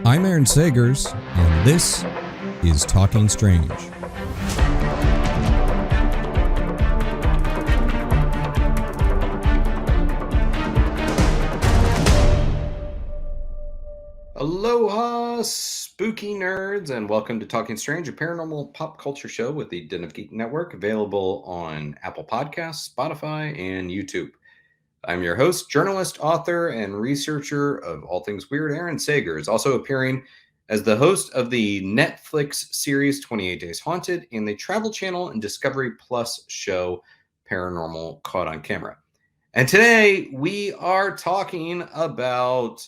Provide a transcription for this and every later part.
I'm Aaron Sagers, and this is Talking Strange. Aloha, spooky nerds, and welcome to Talking Strange, a paranormal pop culture show with the Den of Geek Network, available on Apple Podcasts, Spotify, and YouTube. I'm your host, journalist, author, and researcher of all things weird, Aaron Sagers, also appearing as the host of the Netflix series 28 Days Haunted and the Travel Channel and Discovery Plus show Paranormal Caught On Camera. And today we are talking about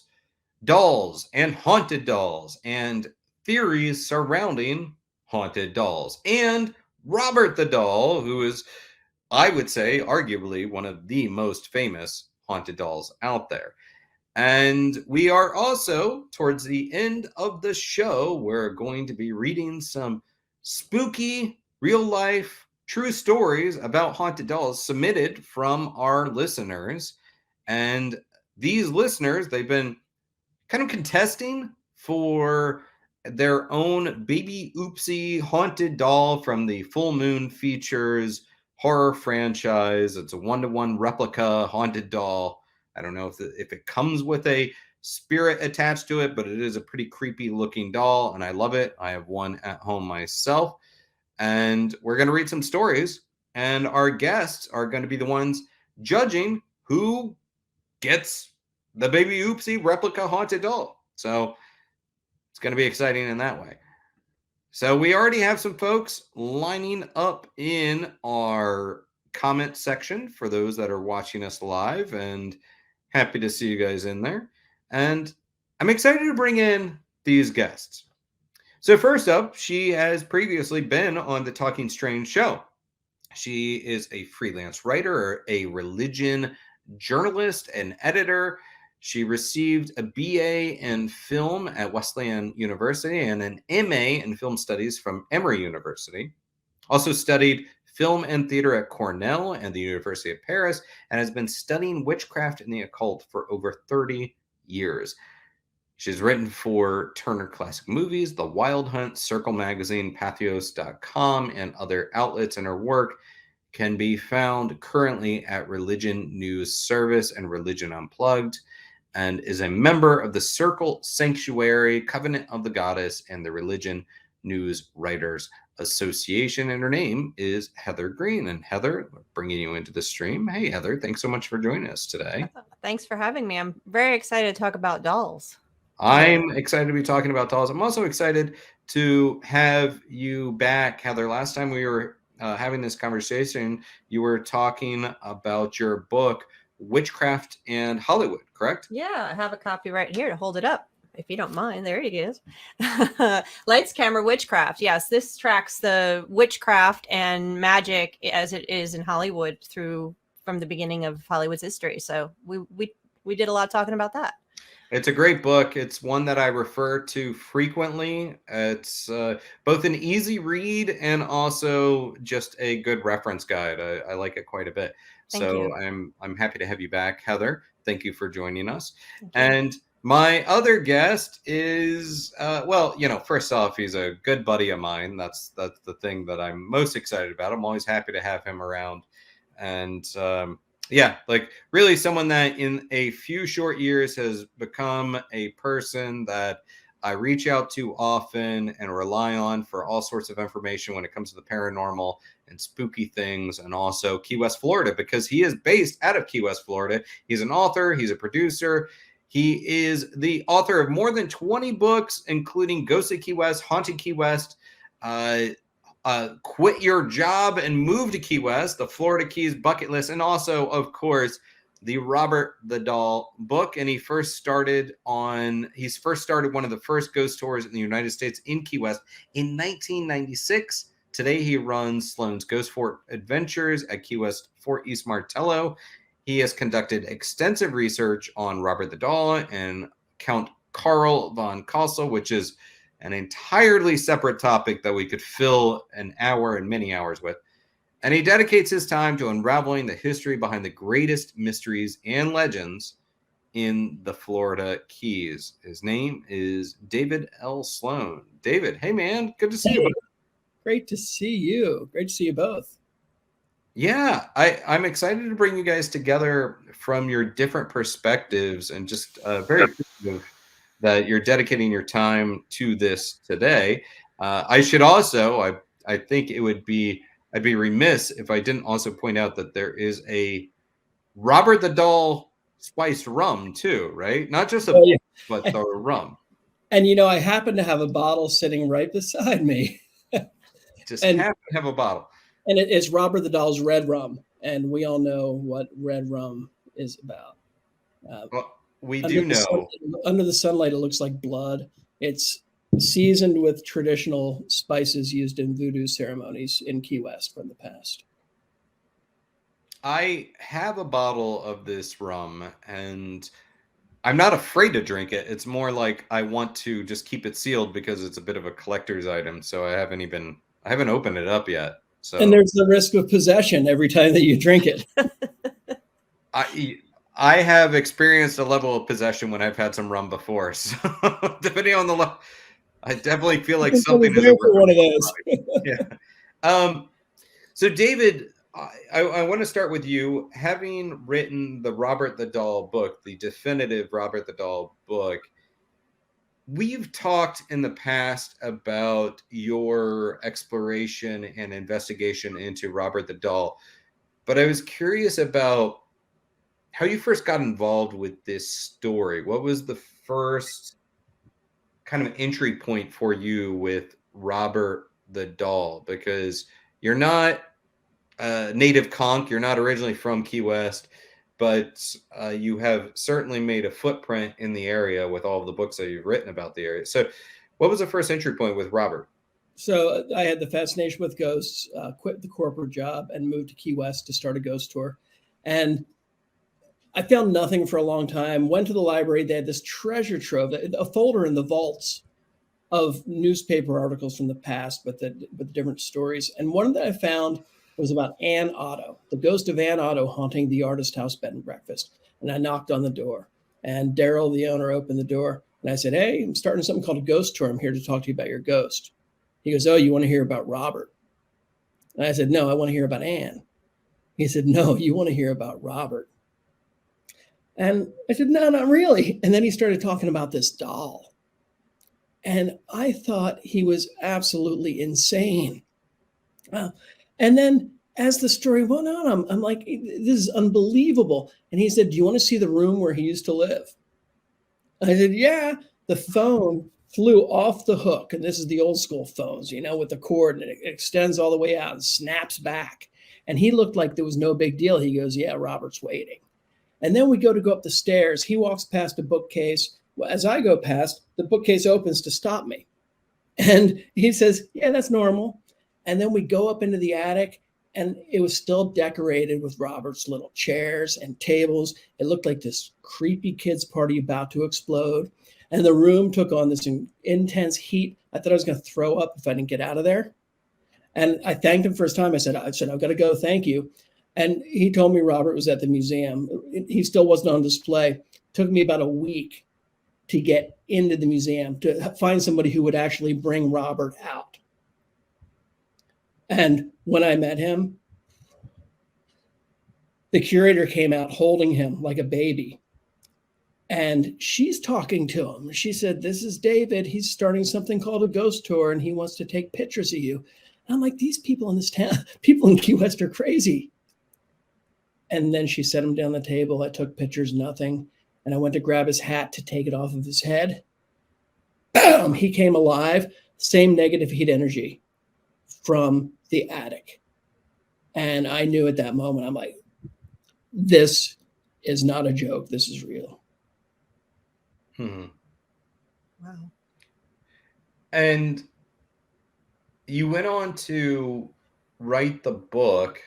dolls and haunted dolls and theories surrounding haunted dolls and Robert the Doll, who is, I would say, arguably one of the most famous haunted dolls out there. And we are also, towards the end of the show, we're going to be reading some spooky, real-life, true stories about haunted dolls submitted from our listeners. And these listeners, they've been kind of contesting for their own baby Oopsie haunted doll from the Full Moon Features horror franchise. It's a one-to-one replica haunted doll. I don't know if it comes with a spirit attached to it, but it is a pretty creepy looking doll, and I love it. I have one at home myself, and we're going to read some stories, and our guests are going to be the ones judging who gets the baby Oopsie replica haunted doll. So it's going to be exciting in that way. So we already have some folks lining up in our comment section for those that are watching us live, and happy to see you guys in there. And I'm excited to bring in these guests. So first up, she has previously been on the Talking Strange show. She is a freelance writer, a religion journalist, and editor. She received a BA in film at Wesleyan University and an MA in film studies from Emory University. Also studied film and theater at Cornell and the University of Paris, and has been studying witchcraft and the occult for over 30 years. She's written for Turner Classic Movies, The Wild Hunt, Circle Magazine, Pathos.com, and other outlets, and her work can be found currently at Religion News Service and Religion Unplugged, and is a member of the Circle Sanctuary, Covenant of the Goddess, and the Religion News Writers Association. And her name is Heather Greene. And Heather, bringing you into the stream. Hey, Heather, thanks so much for joining us today. Thanks for having me. I'm very excited to talk about dolls. I'm excited to be talking about dolls. I'm also excited to have you back, Heather. Last time we were having this conversation, you were talking about your book, Witchcraft and Hollywood, correct? Yeah, I have a copy right here to hold it up, if you don't mind. There it is. Lights, Camera, Witchcraft. Yes, this tracks the witchcraft and magic as it is in Hollywood from the beginning of Hollywood's history. So we did a lot talking about that. It's a great book. It's one that I refer to frequently. It's both an easy read and also just a good reference guide. I like it quite a bit. Thank you. I'm happy to have you back, Heather. Thank you for joining us. And my other guest is, first off, he's a good buddy of mine. That's the thing that I'm most excited about. I'm always happy to have him around. And really someone that in a few short years has become a person that I reach out to often and rely on for all sorts of information when it comes to the paranormal and spooky things, and also Key West, Florida, because he is based out of Key West, Florida. He's an author. He's a producer. He is the author of more than 20 books, including Ghost of Key West, Haunted Key West, Quit Your Job and Move to Key West, the Florida Keys Bucket List, and also, of course, the Robert the Doll book. And he first started one of the first ghost tours in the United States in Key West in 1996. Today, he runs Sloan's Ghost Fort Adventures at Key West Fort East Martello. He has conducted extensive research on Robert the Doll and Count Karl von Cosel, which is an entirely separate topic that we could fill an hour and many hours with. And he dedicates his time to unraveling the history behind the greatest mysteries and legends in the Florida Keys. His name is David L. Sloan. David, hey man, good to see you. Great to see you. Great to see you both. Yeah, I'm excited to bring you guys together from your different perspectives, and just very appreciative that you're dedicating your time to this today. I should also, I think I'd be remiss if I didn't also point out that there is a Robert the Doll spiced rum too, right? Not just a yeah. but the rum. And I happen to have a bottle sitting right beside me. Just happen to have a bottle. And it's Robert the Doll's red rum. And we all know what red rum is about. Well, we do know. Under the sunlight, it looks like blood. It's seasoned with traditional spices used in voodoo ceremonies in Key West from the past. I have a bottle of this rum, and I'm not afraid to drink it. It's more like I want to just keep it sealed because it's a bit of a collector's item. So I haven't opened it up yet. So, and there's the risk of possession every time that you drink it. I have experienced a level of possession when I've had some rum before. So depending on the level, I definitely feel like something is one of those. Yeah. So David, I want to start with you. Having written the Robert the Doll book, the definitive Robert the Doll book, we've talked in the past about your exploration and investigation into Robert the Doll, but I was curious about how you first got involved with this story. What was the first kind of entry point for you with Robert the Doll? Because you're not a native conch, you're not originally from Key West, but you have certainly made a footprint in the area with all of the books that you've written about the area. So what was the first entry point with Robert? So I had the fascination with ghosts, quit the corporate job and moved to Key West to start a ghost tour. And I found nothing for a long time, went to the library. They had this treasure trove, a folder in the vaults of newspaper articles from the past, but the different stories. And one that I found was about Ann Otto, the ghost of Ann Otto haunting the Artist House bed and breakfast. And I knocked on the door, and Daryl, the owner, opened the door. And I said, "Hey, I'm starting something called a ghost tour. I'm here to talk to you about your ghost." He goes, "Oh, you want to hear about Robert?" And I said, "No, I want to hear about Ann." He said, "No, you want to hear about Robert." And I said, "No, not really." And then he started talking about this doll. And I thought he was absolutely insane. And then as the story went on, I'm like, this is unbelievable. And he said, "Do you want to see the room where he used to live?" I said, "Yeah." The phone flew off the hook. And this is the old school phones, with the cord, and it extends all the way out and snaps back. And he looked like there was no big deal. He goes, "Yeah, Robert's waiting." And then we go up the stairs. He walks past a bookcase. As I go past, the bookcase opens to stop me. And he says, "Yeah, that's normal." And then we go up into the attic, and it was still decorated with Robert's little chairs and tables. It looked like this creepy kids party about to explode. And the room took on this intense heat. I thought I was going to throw up if I didn't get out of there. And I thanked him for his time. I said, "I've got to go. Thank you." And he told me Robert was at the museum. He still wasn't on display. It took me about a week to get into the museum, to find somebody who would actually bring Robert out. And when I met him, the curator came out holding him like a baby. And she's talking to him. She said, "This is David. He's starting something called a ghost tour, and he wants to take pictures of you." And I'm like, these people in this town, people in Key West are crazy. And then she set him down the table. I took pictures, nothing. And I went to grab his hat to take it off of his head. Bam! He came alive. Same negative heat energy from the attic. And I knew at that moment, I'm like, this is not a joke. This is real. Wow. And you went on to write the book.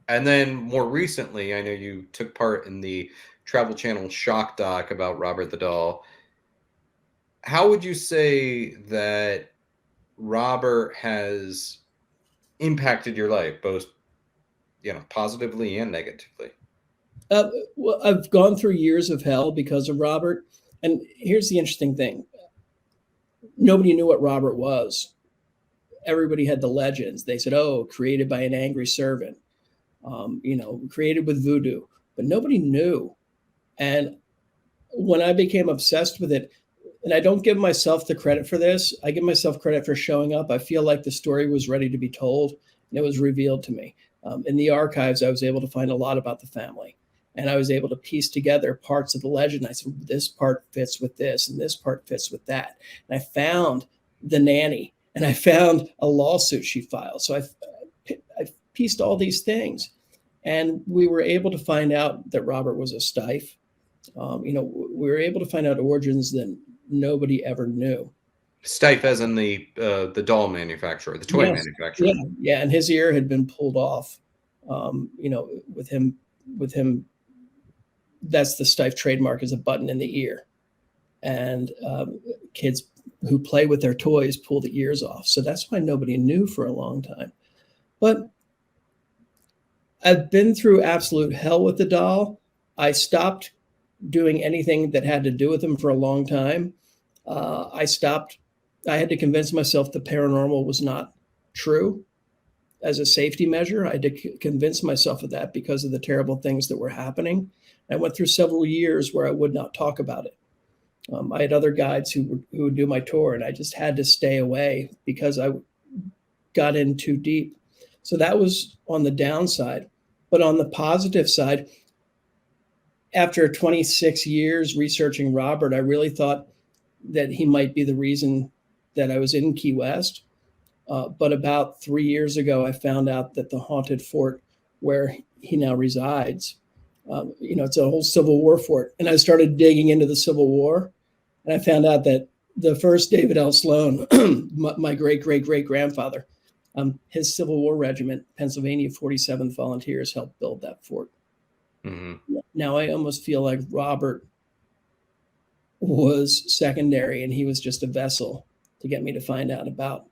And then more recently, I know you took part in the Travel Channel shock doc about Robert the Doll. How would you say that Robert has impacted your life, both positively and negatively? Well, I've gone through years of hell because of Robert. And here's the interesting thing. Nobody knew what Robert was. Everybody had the legends. They said, oh, created by an angry servant, created with voodoo, but nobody knew. And when I became obsessed with it, and I don't give myself the credit for this, I give myself credit for showing up. I feel like the story was ready to be told, and it was revealed to me. In the archives, I was able to find a lot about the family, and I was able to piece together parts of the legend. I said, this part fits with this, and this part fits with that. And I found the nanny, and I found a lawsuit she filed. So I pieced all these things, and we were able to find out that Robert was a stife. We were able to find out origins that nobody ever knew. Stife as in the doll manufacturer, the toy manufacturer. Yeah, and his ear had been pulled off. With him, that's the Stife trademark, is a button in the ear, and kids who play with their toys pull the ears off. So that's why nobody knew for a long time. But I've been through absolute hell with the doll. I stopped doing anything that had to do with him for a long time. I had to convince myself the paranormal was not true as a safety measure. I had to convince myself of that because of the terrible things that were happening. I went through several years where I would not talk about it. I had other guides who would do my tour, and I just had to stay away because I got in too deep. So that was on the downside. But on the positive side, after 26 years researching Robert, I really thought that he might be the reason that I was in Key West. But about 3 years ago, I found out that the haunted fort where he now resides, it's a whole Civil War fort. And I started digging into the Civil War, and I found out that the first David L. Sloan, my great-great-great-grandfather, his Civil War regiment, Pennsylvania 47th Volunteers, helped build that fort. Mm-hmm. Now I almost feel like Robert was secondary, and he was just a vessel to get me to find out about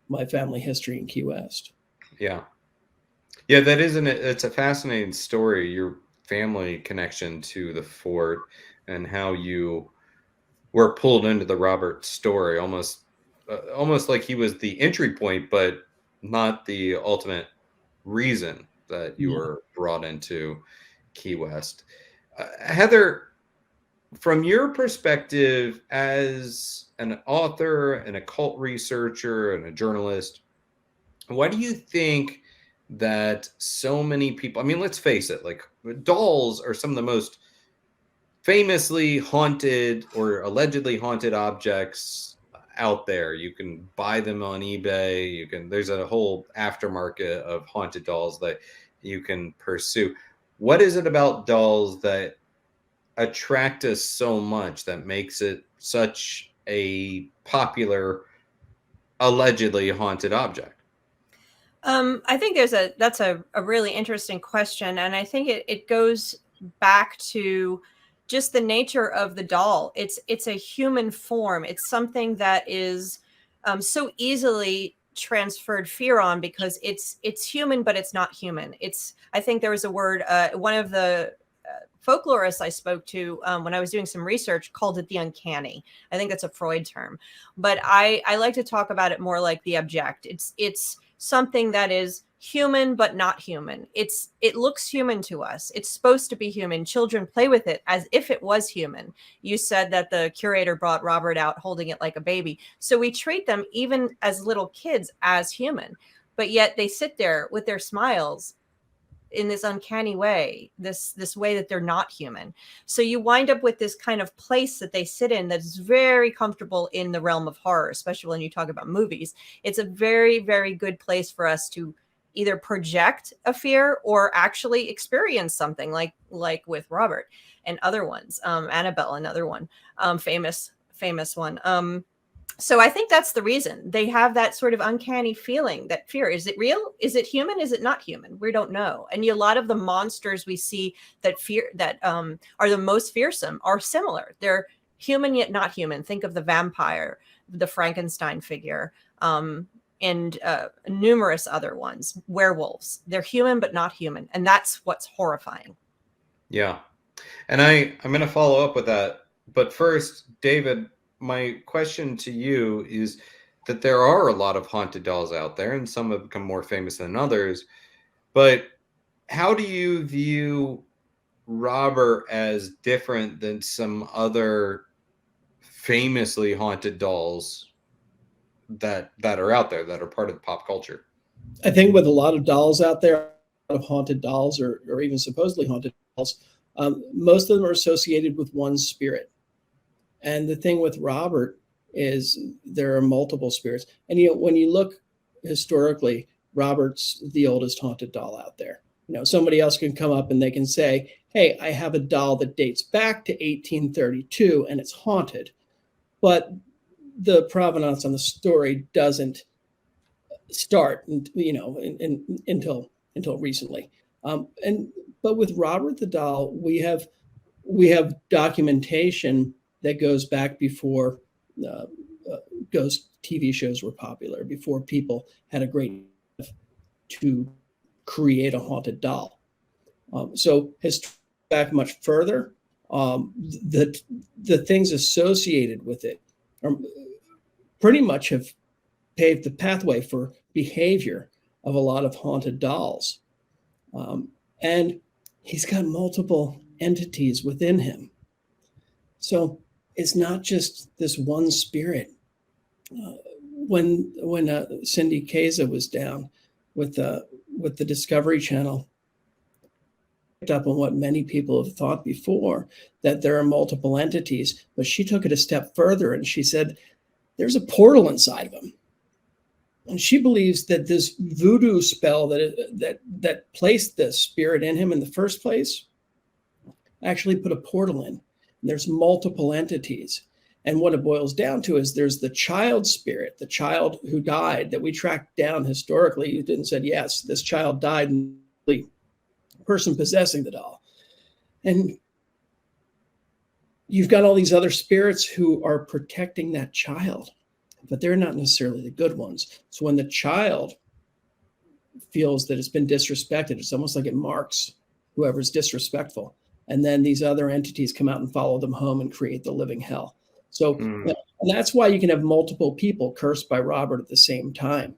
my family history in Key West. Yeah, that isn't it. It's a fascinating story, your family connection to the fort and how you were pulled into the Robert story, almost like he was the entry point, but not the ultimate reason that you were brought into Key West. Heather, from your perspective as an author, an occult researcher, and a journalist, why do you think that so many people, I mean, let's face it, like dolls are some of the most famously haunted or allegedly haunted objects out there. You can buy them on eBay. There's a whole aftermarket of haunted dolls that you can pursue. What is it about dolls that attract us so much that makes it such a popular, allegedly haunted object? I think that's a really interesting question. And I think it goes back to just the nature of the doll. It's a human form. It's something that is so easily transferred fear on because it's human, but it's not human. I think there was a word, one of the folklorists I spoke to when I was doing some research called it the uncanny. I think that's a Freud term, but I like to talk about it more like the object. It's something that is human, but not human. It looks human to us. It's supposed to be human. Children play with it as if it was human. You said that the curator brought Robert out holding it like a baby. So we treat them, even as little kids, as human, but yet they sit there with their smiles in this uncanny way, this way that they're not human. So you wind up with this kind of place that they sit in that's very comfortable in the realm of horror, especially when you talk about movies. It's a very, very good place for us to either project a fear or actually experience something like with Robert and other ones. Annabelle, another one, famous one. So I think that's the reason they have that sort of uncanny feeling, that fear. Is it real? Is it human? Is it not human? We don't know. And a lot of the monsters we see that are the most fearsome are similar. They're human yet not human. Think of the vampire, the Frankenstein figure, and numerous other ones. Werewolves. They're human but not human, and that's what's horrifying. Yeah. And I'm going to follow up with that. But first, David, my question to you is that there are a lot of haunted dolls out there, and some have become more famous than others. But how do you view Robert as different than some other famously haunted dolls that are out there that are part of pop culture? I think with a lot of dolls out there, a lot of haunted dolls or even supposedly haunted dolls, most of them are associated with one spirit. And the thing with Robert is there are multiple spirits. And when you look historically, Robert's the oldest haunted doll out there. Somebody else can come up and they can say, hey, I have a doll that dates back to 1832 and it's haunted. But the provenance on the story doesn't start, until recently. But with Robert the doll, we have documentation that goes back before ghost TV shows were popular, before people had a great to create a haunted doll. So history back much further. The things associated with it are pretty much have paved the pathway for behavior of a lot of haunted dolls. And he's got multiple entities within him. So it's not just this one spirit. When Cindy Kaza was down with the Discovery Channel, picked up on what many people have thought before, that there are multiple entities, but she took it a step further and she said, there's a portal inside of him. And she believes that this voodoo spell that placed the spirit in him in the first place actually put a portal in. And there's multiple entities. And what it boils down to is there's the child spirit, the child who died that we tracked down historically. You didn't say, yes, this child died, and the person possessing the doll. And you've got all these other spirits who are protecting that child, but they're not necessarily the good ones. So when the child feels that it's been disrespected, it's almost like it marks whoever's disrespectful. And then these other entities come out and follow them home and create the living hell. So and that's why you can have multiple people cursed by Robert at the same time.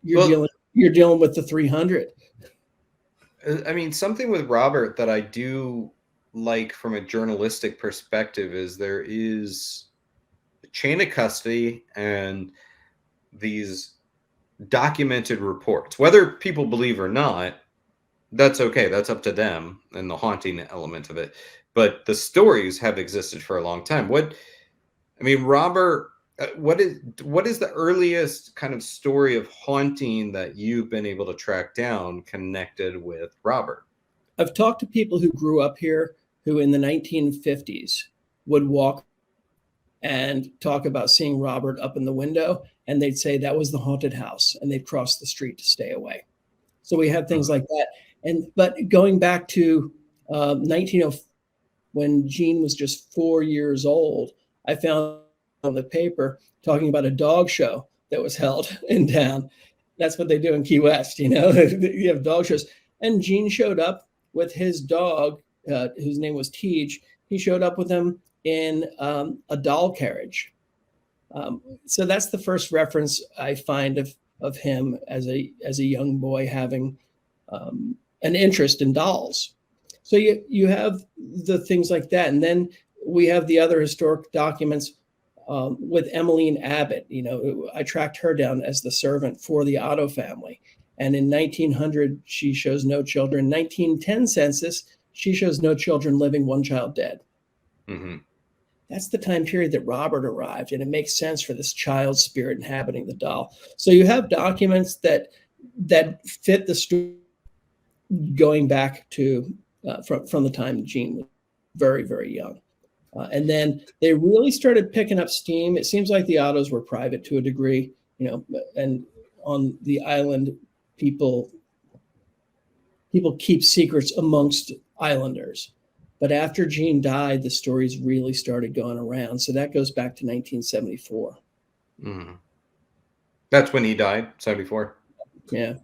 You're dealing with the 300. I mean, something with Robert that I do like from a journalistic perspective is there is a chain of custody and these documented reports. Whether people believe or not, that's okay. That's up to them and the haunting element of it. But the stories have existed for a long time. Robert, what is the earliest kind of story of haunting that you've been able to track down connected with Robert? I've talked to people who grew up here who in the 1950s would walk and talk about seeing Robert up in the window, and they'd say that was the haunted house, and they'd cross the street to stay away. So we have things like that. But going back to 1904, when Jean was just 4 years old, I found on the paper talking about a dog show that was held in town. That's what they do in Key West, you have dog shows. And Jean showed up with his dog, whose name was Tej. He showed up with him in a doll carriage. So that's the first reference I find of him as a young boy having an interest in dolls. So you have the things like that. And then we have the other historic documents with Emmeline Abbott. I tracked her down as the servant for the Otto family. And in 1900, she shows no children. 1910 census, she shows no children living, one child dead. Mm-hmm. That's the time period that Robert arrived. And it makes sense for this child spirit inhabiting the doll. So you have documents that fit the story going back to from the time Jean was very, very young. And then they really started picking up steam. It seems like the Ottos were private to a degree, and on the island, people keep secrets amongst islanders. But after Jean died, the stories really started going around. So that goes back to 1974. Mm. That's when he died, 74? Yeah.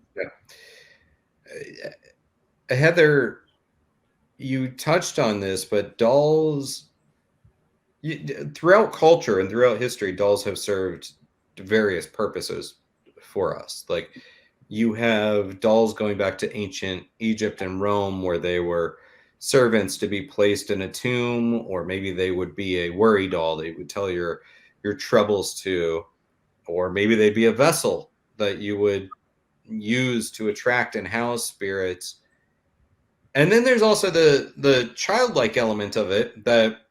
Heather, you touched on this, but dolls, throughout culture and throughout history, dolls have served various purposes for us. Like, you have dolls going back to ancient Egypt and Rome, where they were servants to be placed in a tomb, or maybe they would be a worry doll they would tell your troubles to, or maybe they'd be a vessel that you would use to attract and house spirits. And then there's also the childlike element of it, that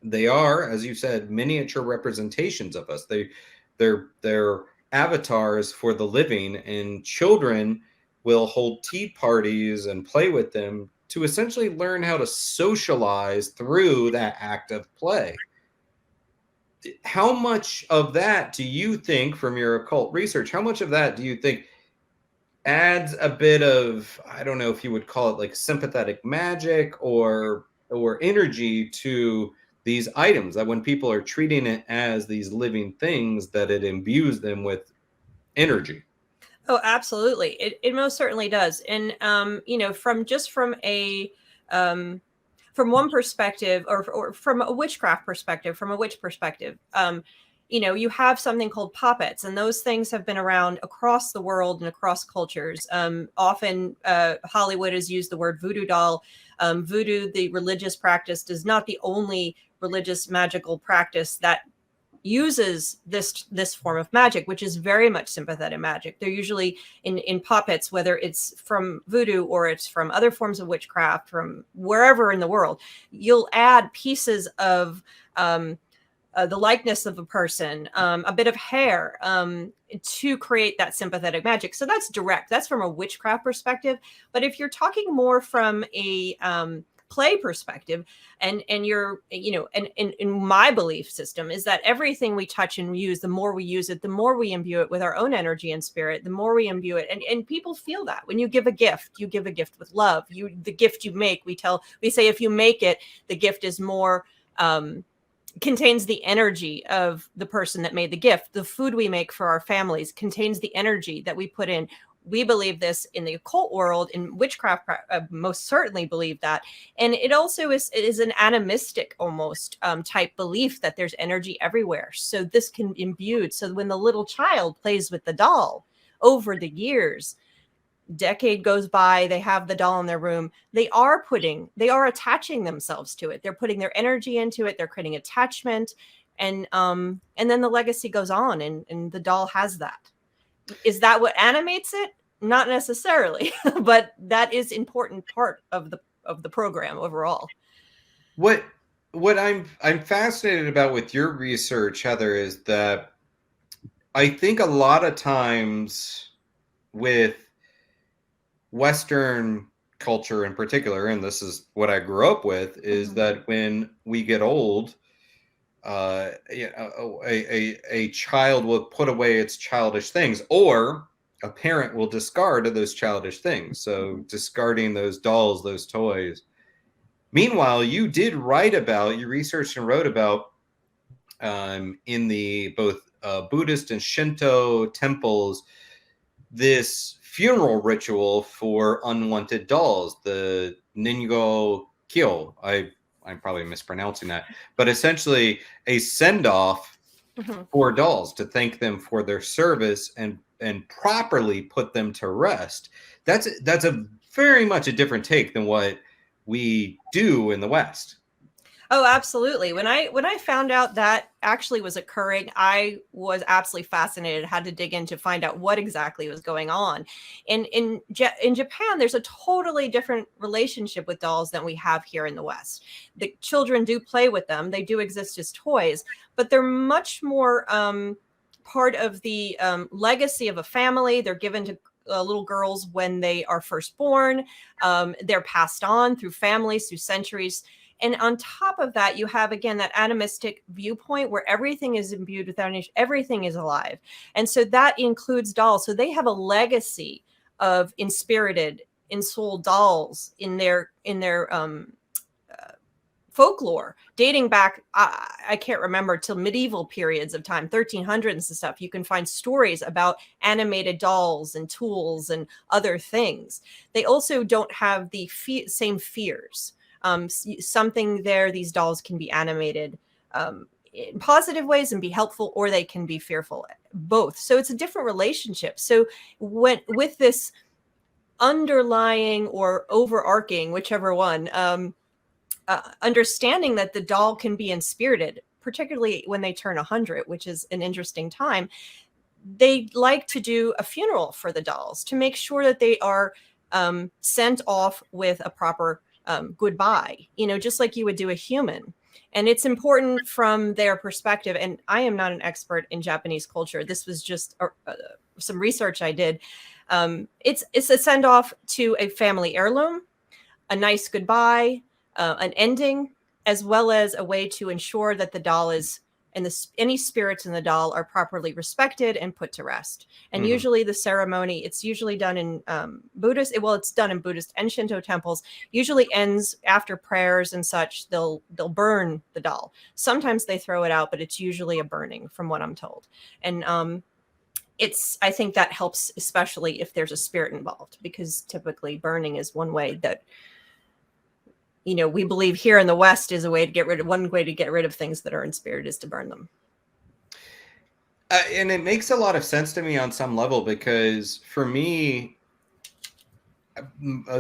they are, as you said, miniature representations of us. They're avatars for the living, and children will hold tea parties and play with them to essentially learn how to socialize through that act of play. How much of that do you think, from your occult research, how much of that do you think adds a bit of, I don't know if you would call it like sympathetic magic or energy to these items, that when people are treating it as these living things, that it imbues them with energy? Oh, absolutely. It most certainly does. And, from a, from one perspective, or from a witchcraft perspective, from a witch perspective, you have something called poppets, and those things have been around across the world and across cultures. Often Hollywood has used the word voodoo doll. Voodoo, the religious practice, is not the only religious magical practice that uses this form of magic, which is very much sympathetic magic. They're usually in puppets, whether it's from voodoo or it's from other forms of witchcraft, from wherever in the world. You'll add pieces of the likeness of a person, a bit of hair, to create that sympathetic magic. So that's direct. That's from a witchcraft perspective. But if you're talking more from a play perspective, and you're, and in my belief system is that everything we touch and use, the more we use it, the more we imbue it with our own energy and spirit, the more we imbue it. And people feel that when you give a gift with love. The gift you make, we say, if you make it, the gift is more, contains the energy of the person that made the gift. The food we make for our families contains the energy that we put in. We believe this in the occult world. In witchcraft, most certainly believe that. And it also is an animistic almost type belief that there's energy everywhere. So this can be imbued. So when the little child plays with the doll over the years, decade goes by, they have the doll in their room, they are attaching themselves to it. They're putting their energy into it. They're creating attachment. And then the legacy goes on, and the doll has that. Is that what animates it? Not necessarily, but that is important part of the program overall. What I'm fascinated about with your research, Heather, is that I think a lot of times with Western culture in particular, and this is what I grew up with, is that when we get old, a child will put away its childish things, or a parent will discard those childish things. So discarding those dolls, those toys. Meanwhile, you researched and wrote about in the both Buddhist and Shinto temples, this funeral ritual for unwanted dolls, the Ningo Kyo. I'm probably mispronouncing that, but essentially a send-off for dolls to thank them for their service and properly put them to rest. That's a very much a different take than what we do in the West. Oh, absolutely. When I found out that actually was occurring, I was absolutely fascinated, had to dig in to find out what exactly was going on. In Japan, there's a totally different relationship with dolls than we have here in the West. The children do play with them. They do exist as toys, but they're much more part of the legacy of a family. They're given to little girls when they are first born. They're passed on through families, through centuries. And on top of that, you have, again, that animistic viewpoint where everything is imbued with energy, everything is alive. And so that includes dolls. So they have a legacy of ensouled dolls in their folklore dating back, I can't remember, till medieval periods of time, 1300s and stuff. You can find stories about animated dolls and tools and other things. They also don't have the same fears. Something there, these dolls can be animated in positive ways and be helpful, or they can be fearful, both. So it's a different relationship. So with this underlying or overarching, whichever one, understanding that the doll can be inspirited, particularly when they turn 100, which is an interesting time, they like to do a funeral for the dolls to make sure that they are sent off with a proper goodbye, just like you would do a human. And it's important from their perspective. And I am not an expert in Japanese culture. This was just some research I did. It's a send off to a family heirloom, a nice goodbye, an ending, as well as a way to ensure that the doll is, and any spirits in the doll are properly respected and put to rest. And usually the ceremony, it's usually done in Buddhist, it's done in Buddhist and Shinto temples, usually ends after prayers and such. They'll burn the doll. Sometimes they throw it out, but it's usually a burning, from what I'm told. And I think that helps, especially if there's a spirit involved, because typically burning is one way that, we believe here in the West is one way to get rid of things that are in spirit is to burn them. And it makes a lot of sense to me on some level, because for me,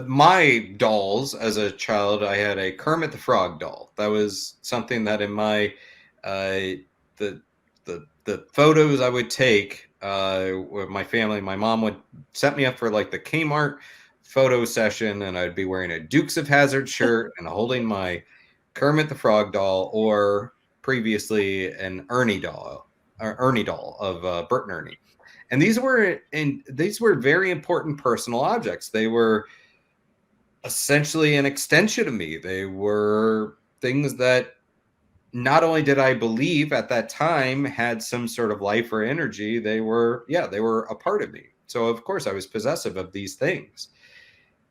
my dolls as a child, I had a Kermit the Frog doll. That was something that in my the photos I would take with my family, my mom would set me up for like the Kmart photo session, and I'd be wearing a Dukes of Hazzard shirt and holding my Kermit the Frog doll, or previously an Ernie doll of Bert and Ernie. And these were very important personal objects. They were essentially an extension of me. They were things that not only did I believe at that time had some sort of life or energy, they were a part of me. So of course I was possessive of these things.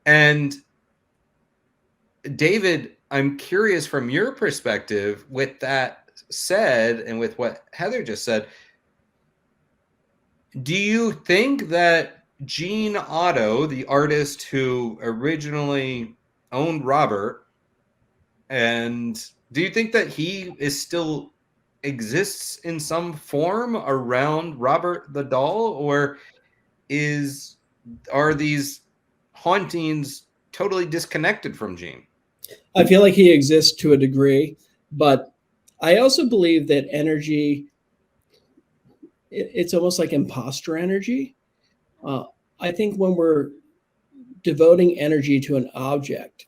And David, I'm curious from your perspective, with that said, and with what Heather just said, do you think that Gene Otto, the artist who originally owned Robert, and do you think that he is still exists in some form around Robert the doll, or are these hauntings totally disconnected from Gene? I feel like he exists to a degree, but I also believe that energy, it's almost like imposter energy. I think when we're devoting energy to an object,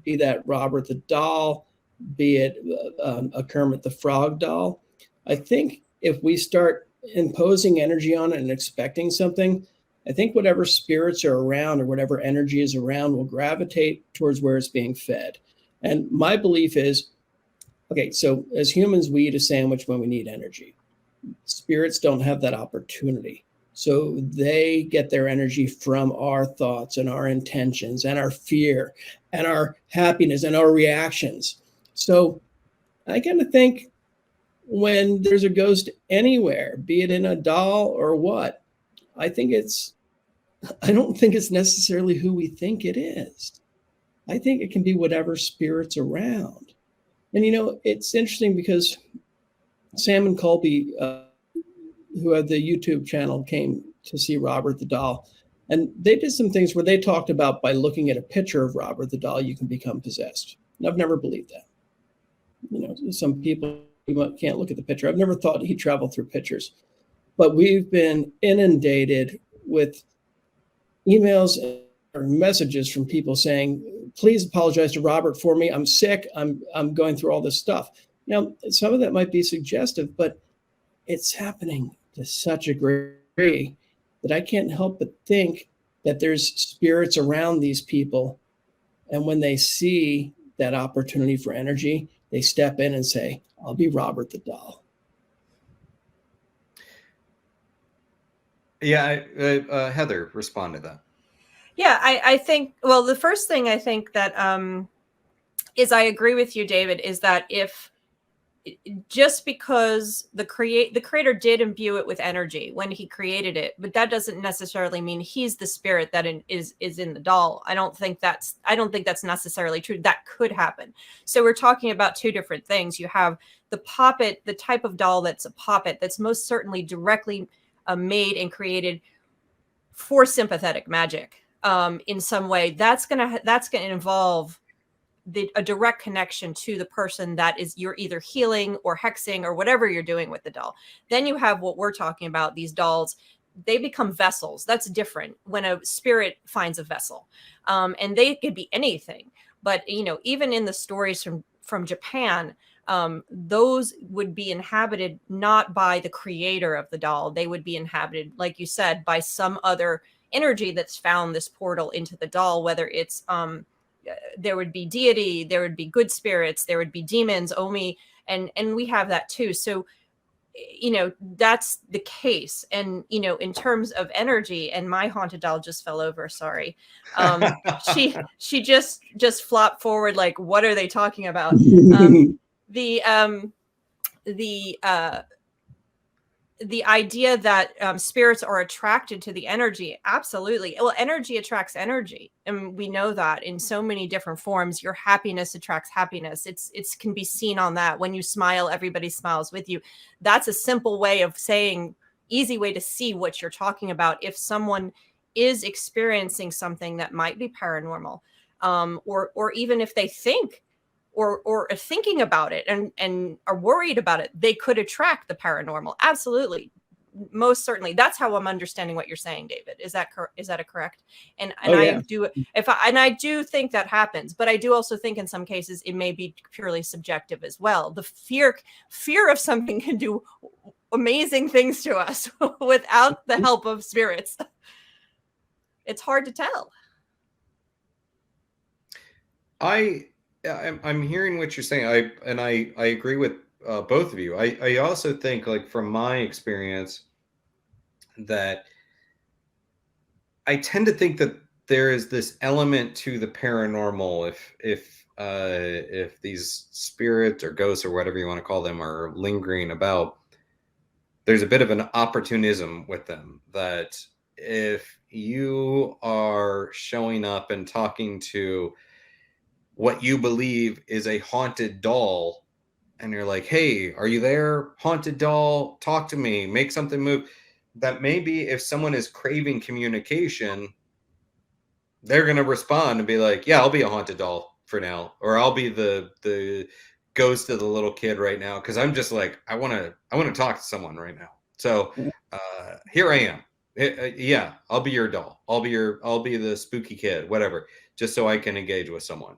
be that Robert the doll, be it a Kermit the Frog doll, I think if we start imposing energy on it and expecting something, I think whatever spirits are around or whatever energy is around will gravitate towards where it's being fed. And my belief is, okay, so as humans, we eat a sandwich when we need energy. Spirits don't have that opportunity. So they get their energy from our thoughts and our intentions and our fear and our happiness and our reactions. So I kind of think when there's a ghost anywhere, be it in a doll or what, I don't think it's necessarily who we think it is. I think it can be whatever spirit's around. And, it's interesting because Sam and Colby, who had the YouTube channel, came to see Robert the doll. And they did some things where they talked about by looking at a picture of Robert the doll, you can become possessed. And I've never believed that. Some people can't look at the picture. I've never thought he traveled through pictures. But we've been inundated with emails or messages from people saying, please apologize to Robert for me. I'm sick. I'm going through all this stuff. Now, some of that might be suggestive, but it's happening to such a great degree that I can't help but think that there's spirits around these people. And when they see that opportunity for energy, they step in and say, I'll be Robert the doll. Yeah, Heather, respond to that. Yeah, I think, well, the first thing I think that is I agree with you, David, is that if just because the creator did imbue it with energy when he created it, but that doesn't necessarily mean he's the spirit that is in the doll. I don't think that's necessarily true. That could happen. So we're talking about two different things. You have the puppet, the type of doll that's a puppet that's most certainly directly made and created for sympathetic magic in some way. That's gonna involve a direct connection to the person that is you're either healing or hexing or whatever you're doing with the doll. Then you have what we're talking about, these dolls, they become vessels. That's different when a spirit finds a vessel. And they could be anything. But, even in the stories from Japan, those would be inhabited not by the creator of the doll. They would be inhabited, like you said, by some other energy that's found this portal into the doll, whether it's there would be deity, there would be good spirits, there would be demons, omi, and we have that too. So, that's the case. And, in terms of energy, and my haunted doll just fell over, sorry. She just flopped forward. Like, what are they talking about? The idea that spirits are attracted to the energy, absolutely. Well, energy attracts energy, and we know that in so many different forms. Your happiness attracts happiness. It's can be seen on that. When you smile, everybody smiles with you. That's a simple way of saying, easy way to see what you're talking about. If someone is experiencing something that might be paranormal, or even if they think or are thinking about it and are worried about it, they could attract the paranormal. Absolutely. Most certainly. That's how I'm understanding what you're saying, David. Is that correct? And I do think that happens, but I do also think in some cases it may be purely subjective as well. The fear of something can do amazing things to us without the help of spirits. It's hard to tell. I'm hearing what you're saying. I agree with both of you. I also think, like, from my experience, that I tend to think that there is this element to the paranormal. If these spirits or ghosts or whatever you want to call them are lingering about, there's a bit of an opportunism with them, that if you are showing up and talking to what you believe is a haunted doll, and you're like, hey, are you there, haunted doll? Talk to me, make something move. That maybe if someone is craving communication, they're going to respond and be like, yeah, I'll be a haunted doll for now, or I'll be the ghost of the little kid right now, because I'm just like, I want to talk to someone right now. So here I am. Yeah, I'll be your doll. I'll be the spooky kid, whatever, just so I can engage with someone.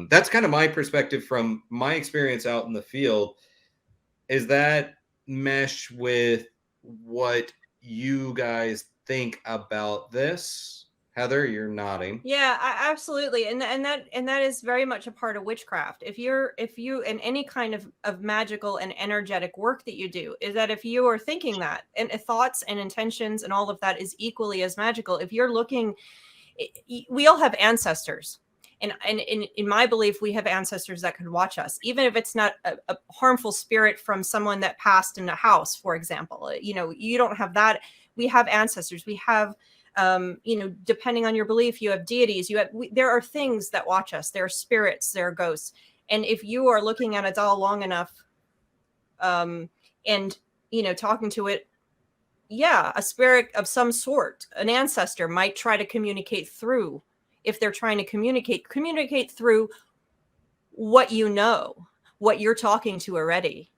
That's kind of my perspective from my experience out in the field. Is that mesh with what you guys think about this? Heather, you're nodding. Yeah, absolutely. And that is very much a part of witchcraft. If you in any kind of magical and energetic work that you do, is that if you are thinking that, and thoughts and intentions and all of that is equally as magical. If you're looking, we all have ancestors. And in my belief, we have ancestors that could watch us, even if it's not a harmful spirit from someone that passed in a house, for example. You don't have that. We have ancestors. We have, depending on your belief, you have deities. There are things that watch us. There are spirits. There are ghosts. And if you are looking at it all long enough, and talking to it, yeah, a spirit of some sort, an ancestor might try to communicate through. If they're trying to communicate through what what you're talking to already.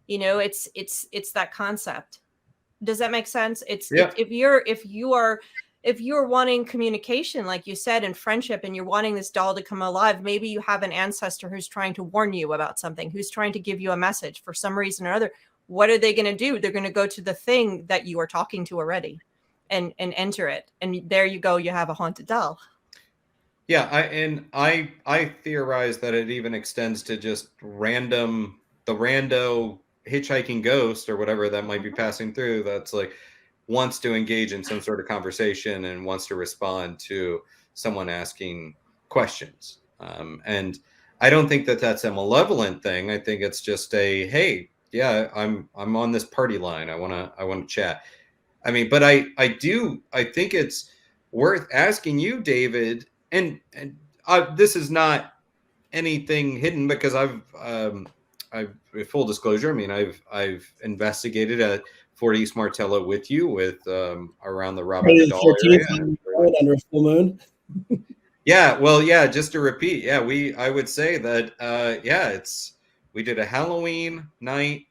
It's that concept. Does that make sense? Yeah. If you're wanting communication, like you said, and friendship, and you're wanting this doll to come alive, maybe you have an ancestor who's trying to warn you about something, who's trying to give you a message for some reason or other. What are they going to do? They're going to go to the thing that you are talking to already and enter it. And there you go. You have a haunted doll. Yeah, I theorize that it even extends to just the rando hitchhiking ghost or whatever that might be passing through, that's like wants to engage in some sort of conversation and wants to respond to someone asking questions. And I don't think that that's a malevolent thing. I think it's just a, hey, yeah, I'm on this party line. I want to chat. I mean, but I think it's worth asking you, David, and this is not anything hidden, because I've full disclosure. I mean, I've investigated at Fort East Martello with you, with around the Robert Friday the the Doll 13th area. under a full moon. Yeah, well, yeah, just to repeat, yeah, I would say that we did a Halloween night,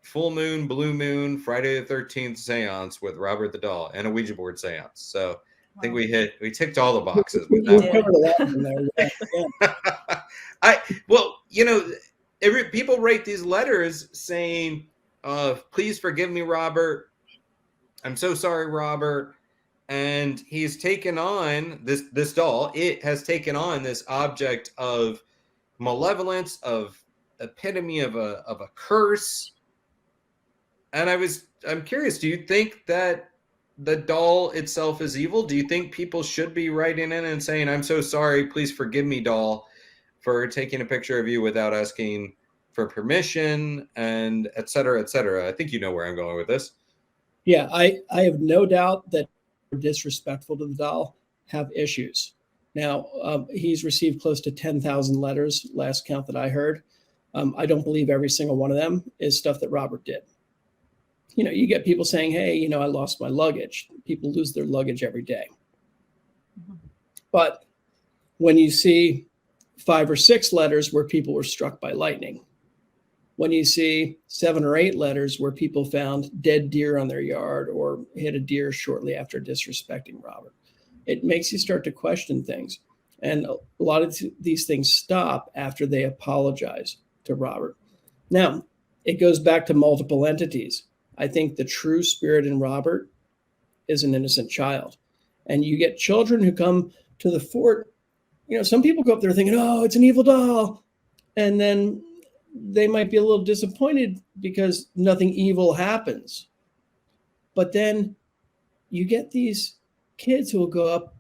full moon, blue moon, Friday the 13th seance with Robert the Doll and a Ouija board seance. So I think we ticked all the boxes with We that covered a lot in there. Yeah. People write these letters saying, please forgive me, Robert. I'm so sorry, Robert. And he's taken on this doll. It has taken on this object of malevolence, of epitome of a curse. And I'm curious, do you think that the doll itself is evil? Do you think people should be writing in and saying, I'm so sorry, please forgive me, doll, for taking a picture of you without asking for permission, and et cetera, et cetera? I think you know where I'm going with this. Yeah, I have no doubt that disrespectful to the doll have issues. Now, he's received close to 10,000 letters, last count that I heard. I don't believe every single one of them is stuff that Robert did. You know, you get people saying, hey, I lost my luggage. People lose their luggage every day. But when you see 5 or 6 letters where people were struck by lightning, when you see 7 or 8 letters where people found dead deer on their yard or hit a deer shortly after disrespecting Robert, it makes you start to question things. And a lot of these things stop after they apologize to Robert. Now, it goes back to multiple entities. I think the true spirit in Robert is an innocent child. And you get children who come to the fort. Some people go up there thinking, oh, it's an evil doll. And then they might be a little disappointed because nothing evil happens. But then you get these kids who will go up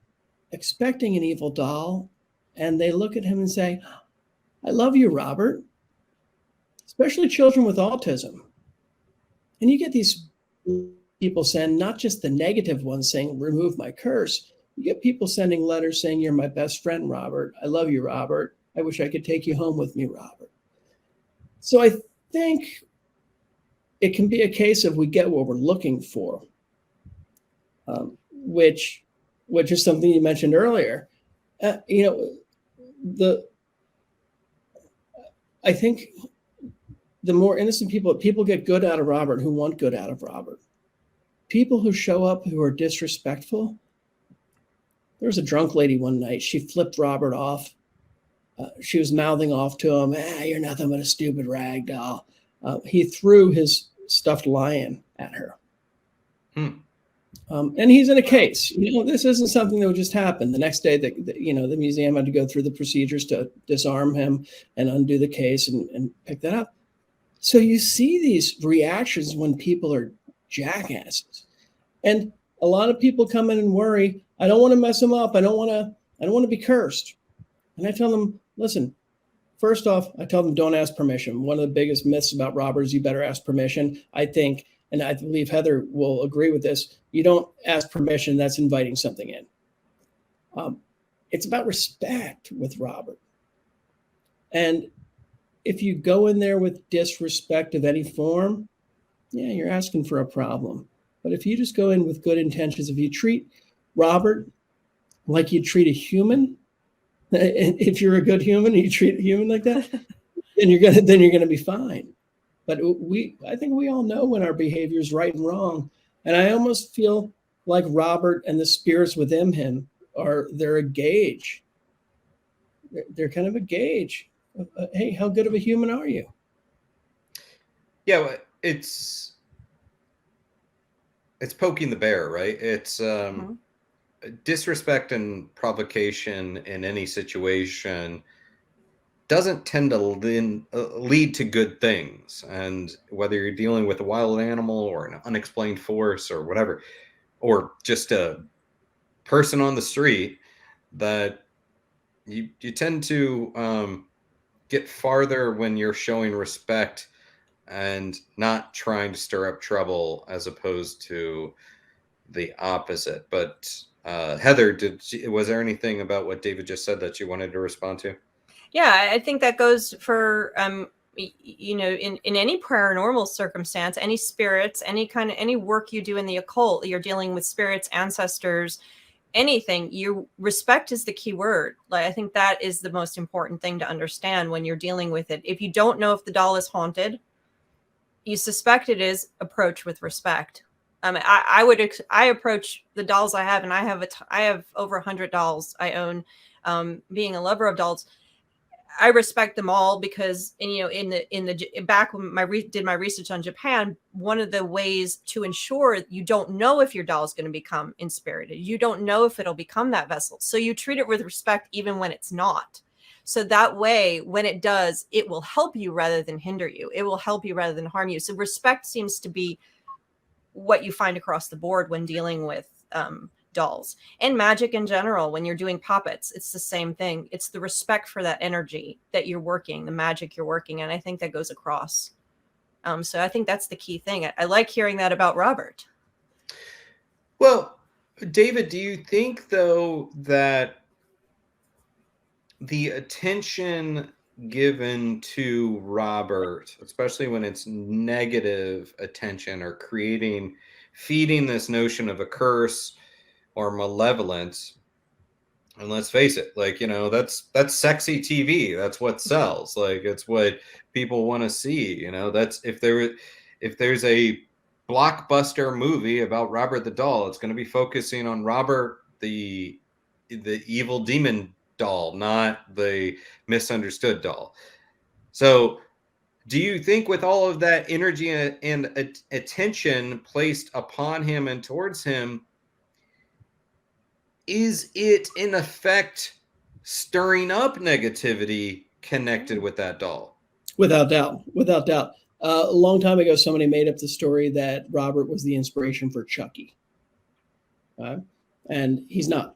expecting an evil doll, and they look at him and say, I love you, Robert. Especially children with autism. And you get these people send not just the negative ones saying, remove my curse. You get people sending letters saying, you're my best friend, Robert. I love you, Robert. I wish I could take you home with me, Robert. So I think it can be a case of we get what we're looking for, which is something you mentioned earlier. I think the more innocent people get good out of Robert who want good out of Robert. People who show up who are disrespectful. There was a drunk lady one night. She flipped Robert off. She was mouthing off to him, you're nothing but a stupid rag doll. He threw his stuffed lion at her. And he's in a case. This isn't something that would just happen. The next day, the museum had to go through the procedures to disarm him and undo the case and pick that up. So you see these reactions when people are jackasses. And a lot of people come in and worry, I don't want to mess him up. I don't want to be cursed. And I tell them, listen, first off, I tell them don't ask permission. One of the biggest myths about Robert is you better ask permission. I think, and I believe Heather will agree with this, you don't ask permission, that's inviting something in. It's about respect with Robert. And if you go in there with disrespect of any form, yeah, you're asking for a problem. But if you just go in with good intentions, if you treat Robert like you treat a human, if you're a good human and you treat a human like that, then you're gonna be fine. But I think we all know when our behavior is right and wrong. And I almost feel like Robert and the spirits within him they're a gauge. They're kind of a gauge. Hey, how good of a human are you? Yeah, well, it's poking the bear, right? It's disrespect and provocation in any situation doesn't tend to lead to good things. And whether you're dealing with a wild animal or an unexplained force or whatever, or just a person on the street, that you tend to get farther when you're showing respect and not trying to stir up trouble, as opposed to the opposite. But Heather, was there anything about what David just said that you wanted to respond to? Yeah, I think that goes for in any paranormal circumstance, any spirits, any work you do in the occult, you're dealing with spirits, ancestors, anything. Respect is the key word. Like, I think that is the most important thing to understand when you're dealing with it. If you don't know if the doll is haunted, you suspect it is, approach with respect. I approach the dolls I have, and I have over 100 dolls I own. Being a lover of dolls, I respect them all because, in the back when did my research on Japan, one of the ways to ensure you don't know if your doll is going to become inspirited, you don't know if it'll become that vessel, so you treat it with respect even when it's not. So that way, when it does, it will help you rather than hinder you. It will help you rather than harm you. So respect seems to be what you find across the board when dealing with dolls and magic in general. When you're doing puppets, it's the same thing. It's the respect for that energy that you're working, the magic you're working, and I think that goes across. So I think that's the key thing. I like hearing that about Robert. Well, David, do you think, though, that the attention given to Robert, especially when it's negative attention or feeding this notion of a curse or malevolence, and let's face it, like, that's sexy TV. That's what sells. Like, it's what people want to see. That's if there's a blockbuster movie about Robert the doll, it's going to be focusing on Robert the evil demon doll, not the misunderstood doll. So do you think, with all of that energy and attention placed upon him and towards him, is it in effect stirring up negativity connected with that doll? Without doubt. A long time ago, somebody made up the story that Robert was the inspiration for Chucky. And he's not.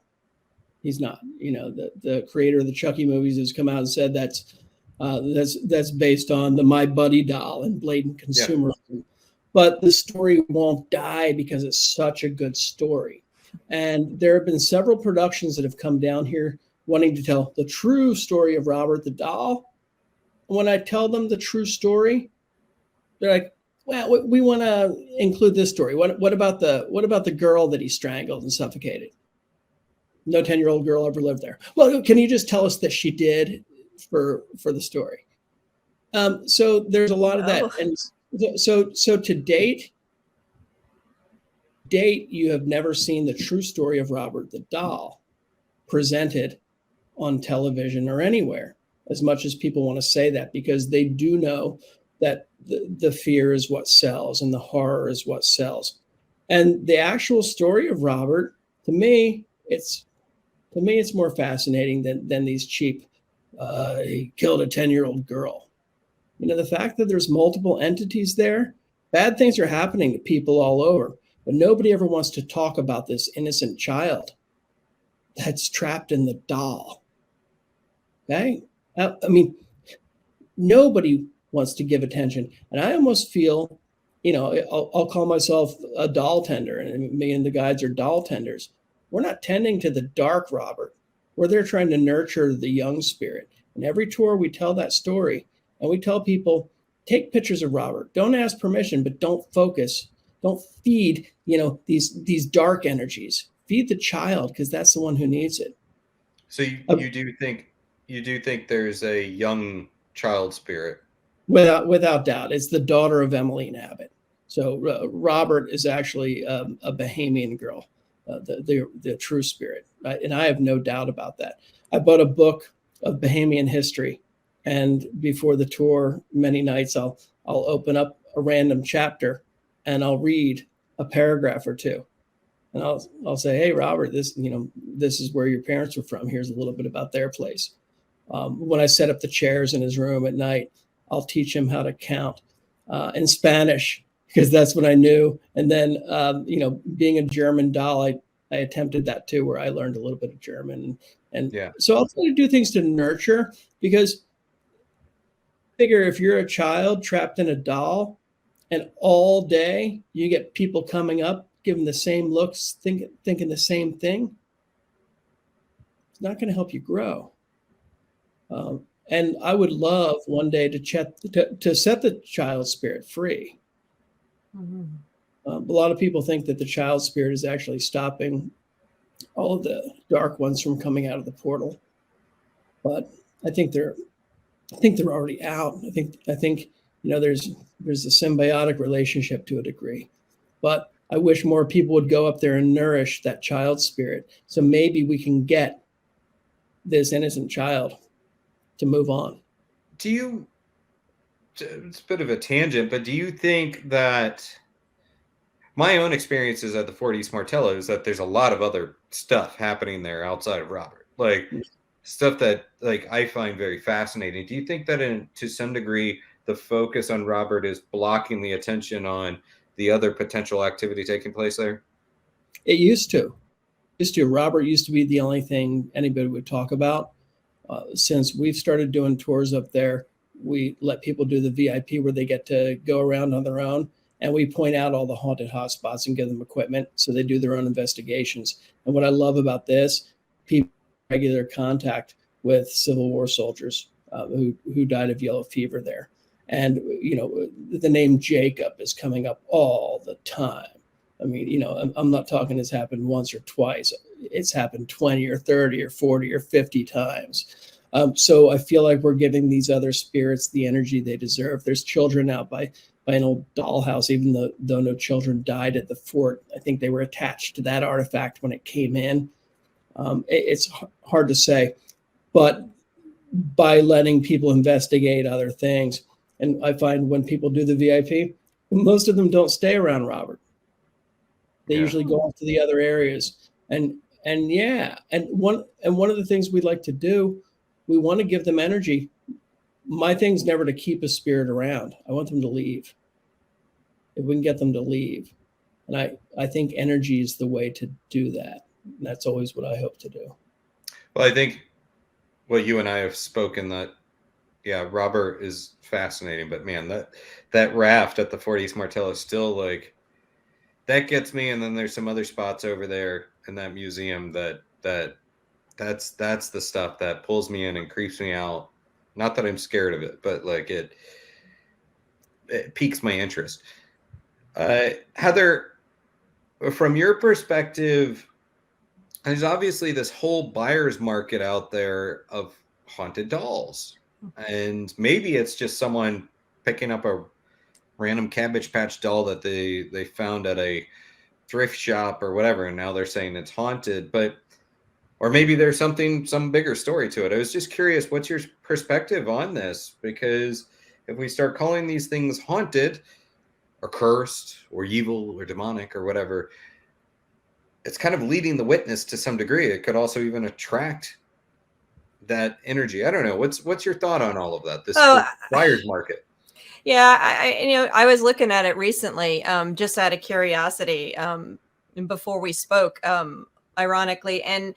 The creator of the Chucky movies has come out and said that's based on the My Buddy doll and blatant consumerism. Yeah. But the story won't die because it's such a good story. And there have been several productions that have come down here wanting to tell the true story of Robert the doll. When I tell them the true story, they're like, well, we want to include this story. What about the girl that he strangled and suffocated? No 10-year-old girl ever lived there. Well, can you just tell us that she did for the story? So there's a lot of that. And so to date, you have never seen the true story of Robert the doll presented on television or anywhere, as much as people want to say that, because they do know that the fear is what sells and the horror is what sells. And the actual story of Robert, to me, it's more fascinating than these cheap, he killed a 10-year-old girl. The fact that there's multiple entities there, bad things are happening to people all over, but nobody ever wants to talk about this innocent child that's trapped in the doll. Okay? I mean, nobody wants to give attention. And I almost feel, I'll call myself a doll tender, and me and the guides are doll tenders. We're not tending to the dark Robert. We're there trying to nurture the young spirit. And every tour we tell that story, and we tell people, take pictures of Robert. Don't ask permission, but don't focus. Don't feed, these dark energies. Feed the child, because that's the one who needs it. So you do think there's a young child spirit? Without doubt. It's the daughter of Emmeline Abbott. So Robert is actually a Bahamian girl. The true spirit, and I have no doubt about that. I bought a book of Bahamian history, and before the tour, many nights I'll open up a random chapter, and I'll read a paragraph or two, and I'll say, "Hey, Robert, this is where your parents were from. Here's a little bit about their place." When I set up the chairs in his room at night, I'll teach him how to count in Spanish, because that's what I knew. And then, being a German doll, I attempted that too, where I learned a little bit of German. And yeah. So I'll try to do things to nurture, because figure if you're a child trapped in a doll and all day you get people coming up, giving the same looks, thinking the same thing, it's not going to help you grow. And I would love one day to set the child spirit free. Mm-hmm. A lot of people think that the child spirit is actually stopping all of the dark ones from coming out of the portal, but I think they're already out. I think there's a symbiotic relationship to a degree, but I wish more people would go up there and nourish that child spirit, so maybe we can get this innocent child to move on. It's a bit of a tangent, but do you think that my own experiences at the Fort East Martello is that there's a lot of other stuff happening there outside of Robert, like stuff that like I find very fascinating. Do you think that to some degree the focus on Robert is blocking the attention on the other potential activity taking place there? It used to. Robert used to be the only thing anybody would talk about. Since we've started doing tours up there, we let people do the VIP where they get to go around on their own, and we point out all the haunted hotspots and give them equipment so they do their own investigations. And what I love about this, people have regular contact with Civil War soldiers who died of yellow fever there. And, the name Jacob is coming up all the time. I mean, I'm not talking it's happened once or twice. It's happened 20 or 30 or 40 or 50 times. So I feel like we're giving these other spirits the energy they deserve. There's children out by an old dollhouse, even though no children died at the fort. I think they were attached to that artifact when it came in. It's hard to say, but by letting people investigate other things, and I find when people do the VIP, most of them don't stay around Robert. They usually go off to the other areas. And one of the things we like to do, we want to give them energy. My thing's never to keep a spirit around. I want them to leave. If we can get them to leave. And I think energy is the way to do that. And that's always what I hope to do. Well, I think you and I have spoken that, Robert is fascinating, but man, that raft at the Fort East Martello is still like, that gets me. And then there's some other spots over there in that museum that's the stuff that pulls me in and creeps me out. Not that I'm scared of it, but like it piques my interest. Heather, from your perspective, there's obviously this whole buyer's market out there of haunted dolls. And maybe it's just someone picking up a random Cabbage Patch doll that they found at a thrift shop or whatever, and now they're saying it's haunted. Or maybe there's some bigger story to it. I was just curious, what's your perspective on this? Because if we start calling these things haunted or cursed or evil or demonic or whatever, it's kind of leading the witness to some degree. It could also even attract that energy. I don't know. What's your thought on all of that? This buyer's market. Yeah, I was looking at it recently, just out of curiosity, before we spoke, ironically, and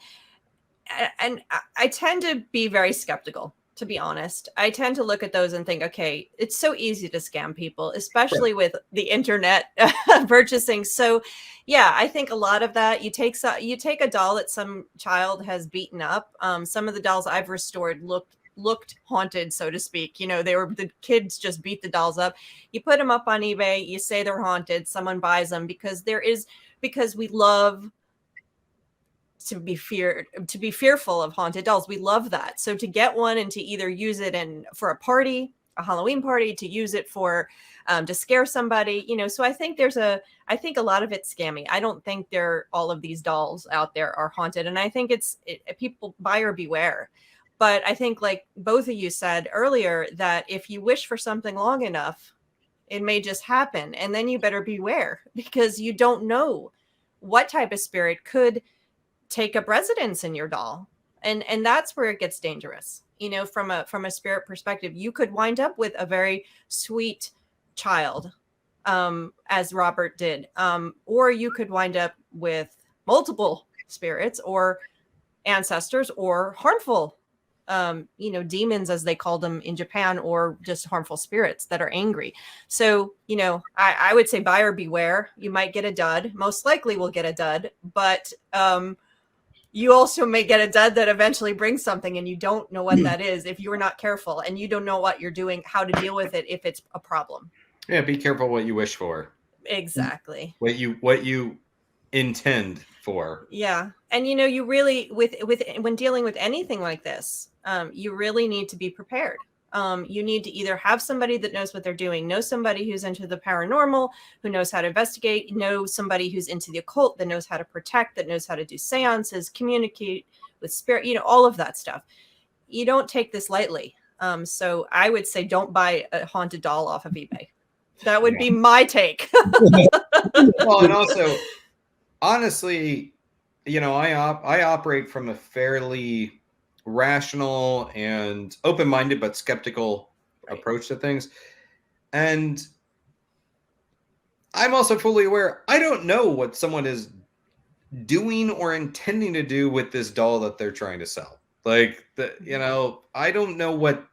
I tend to be very skeptical, to be honest. I tend to look at those and think, okay, it's so easy to scam people, especially with the internet purchasing. So, yeah, I think a lot of that, you take a doll that some child has beaten up. Some of the dolls I've restored looked haunted, so to speak. The kids just beat the dolls up. You put them up on eBay, you say they're haunted, someone buys them because we love to be fearful of haunted dolls. We love that. So to get one and to either use it for a party, a Halloween party, to use it for to scare somebody, so I think a lot of it's scammy. I don't think all of these dolls out there are haunted, and I think it's people buyer beware. But I think, like both of you said earlier, that if you wish for something long enough, it may just happen. And then you better beware, because you don't know what type of spirit could take up residence in your doll. And that's where it gets dangerous. From a spirit perspective, you could wind up with a very sweet child, as Robert did. Or you could wind up with multiple spirits or ancestors or harmful demons, as they called them in Japan, or just harmful spirits that are angry. So, I would say buyer beware. You might get a dud. Most likely will get a dud, but you also may get a dud that eventually brings something, and you don't know what that is if you're not careful, and you don't know what you're doing, how to deal with it if it's a problem. Yeah, be careful what you wish for. Exactly. What you intend for. Yeah. And you really when dealing with anything like this, you really need to be prepared. You need to either have somebody that knows what they're doing, know somebody who's into the paranormal, who knows how to investigate, know somebody who's into the occult, that knows how to protect, that knows how to do seances, communicate with spirit, all of that stuff. You don't take this lightly. So I would say don't buy a haunted doll off of eBay. That would be my take. Well, and also, honestly, I operate from a fairly rational and open-minded but skeptical approach to things, and I'm also fully aware I don't know what someone is doing or intending to do with this doll that they're trying to sell. I don't know what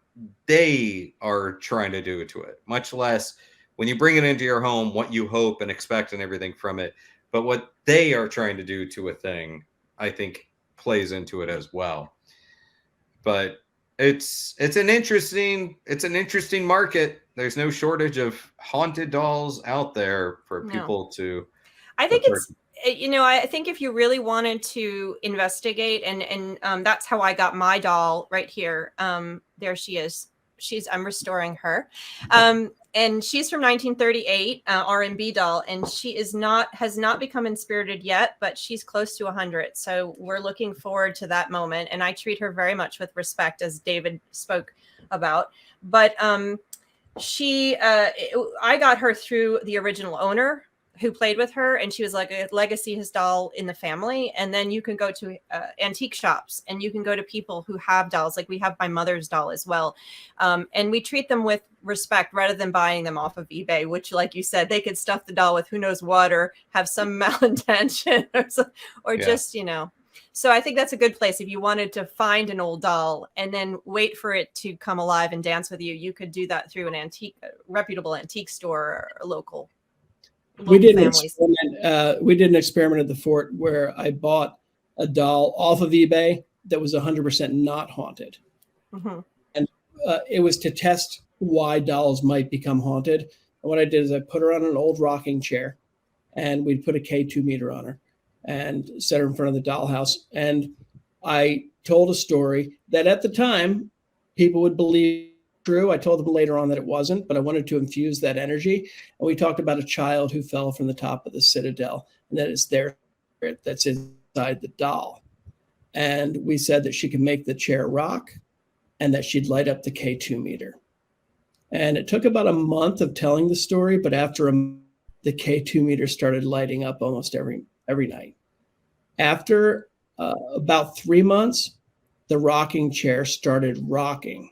they are trying to do to it, much less when you bring it into your home, what you hope and expect and everything from it. But what they are trying to do to a thing, I think, plays into it as well. But it's an interesting market. There's no shortage of haunted dolls out there for people to. I think I think if you really wanted to investigate, and that's how I got my doll right here. There she is. I'm restoring her. And she's from 1938, R&B doll, and she has not become inspirited yet, but she's close to 100. So we're looking forward to that moment, and I treat her very much with respect, as David spoke about. But I got her through the original owner, who played with her, and she was like a legacy his doll in the family. And then you can go to antique shops, and you can go to people who have dolls, like we have my mother's doll as well, and we treat them with respect rather than buying them off of eBay, which, like you said, they could stuff the doll with who knows what, or have some malintention, or just So I think that's a good place if you wanted to find an old doll and then wait for it to come alive and dance with you. You could do that through an reputable antique store or local. We did an experiment at the fort where I bought a doll off of eBay that was 100% not haunted. Mm-hmm. And it was to test why dolls might become haunted. And what I did is I put her on an old rocking chair, and we'd put a K2 meter on her and set her in front of the dollhouse. And I told a story that at the time people would believe true. I told them later on that it wasn't, but I wanted to infuse that energy. And we talked about a child who fell from the top of the citadel, and that it's their spirit that's inside the doll. And we said that she could make the chair rock and that she'd light up the K2 meter. And it took about a month of telling the story, but after the K2 meter started lighting up almost every night. After about 3 months, the rocking chair started rocking.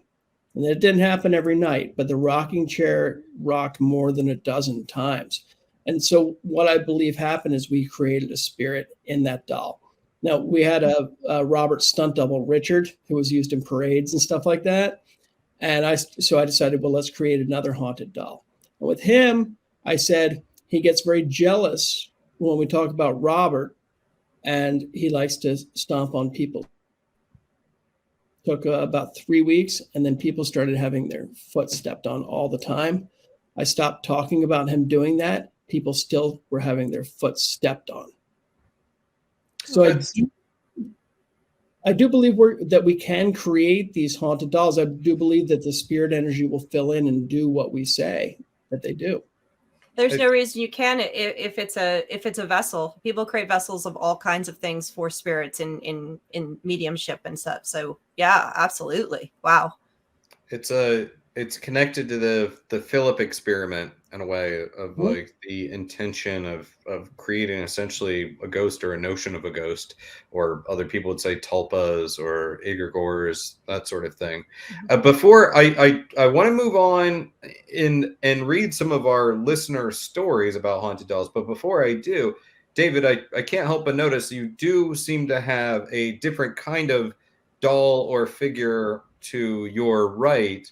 And it didn't happen every night, but the rocking chair rocked more than a dozen times. And so what I believe happened is we created a spirit in that doll. Now, we had a Robert stunt double, Richard, who was used in parades and stuff like that. And I decided, well, let's create another haunted doll. And with him, I said, he gets very jealous when we talk about Robert, and he likes to stomp on people. Took about 3 weeks, and then people started having their foot stepped on all the time. I stopped talking about him doing that. People still were having their foot stepped on. So I do believe that we can create these haunted dolls. I do believe that the spirit energy will fill in and do what we say that they do. There's no reason you can't if it's a vessel. People create vessels of all kinds of things for spirits in mediumship and stuff. So yeah, absolutely. Wow. It's connected to the Philip experiment in a way of like the intention of creating essentially a ghost or a notion of a ghost, or other people would say tulpas or egregores, that sort of thing. Before I want to move on and read some of our listener stories about haunted dolls, but before I do, David, I can't help but notice you do seem to have a different kind of doll or figure to your right.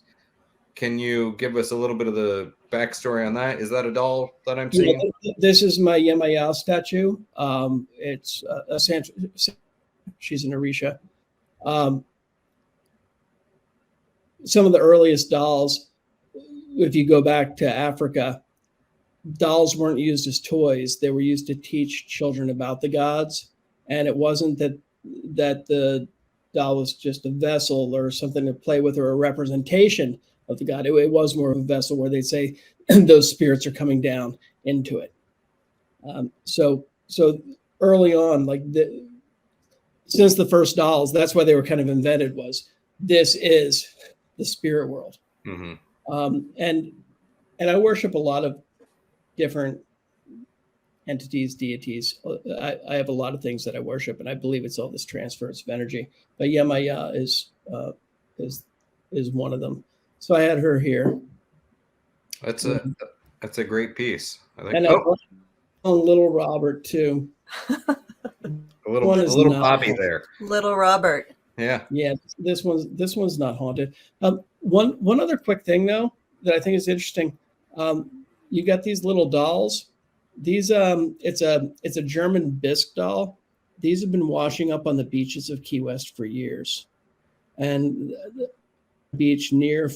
Can you give us a little bit of the backstory on that? Is that a doll that I'm seeing? This is my Yemayao statue. It's she's an Orisha. Some of the earliest dolls, if you go back to Africa, dolls weren't used as toys. They were used to teach children about the gods. And it wasn't that the doll was just a vessel or something to play with or a representation of the god. It was more of a vessel where they'd say those spirits are coming down into it. So early on, since the first dolls, that's why they were kind of invented, was this is the spirit world. Mm-hmm. And I worship a lot of different entities, deities. I have a lot of things that I worship, and I believe it's all this transference of energy. But Yemaya is one of them. So I had her here. That's a great piece. I think. And I on little Robert too. a little Bobby there. Little Robert. Yeah. Yeah. This one's not haunted. One other quick thing though that I think is interesting. You got these little dolls. These it's a German bisque doll. These have been washing up on the beaches of Key West for years, and the beach near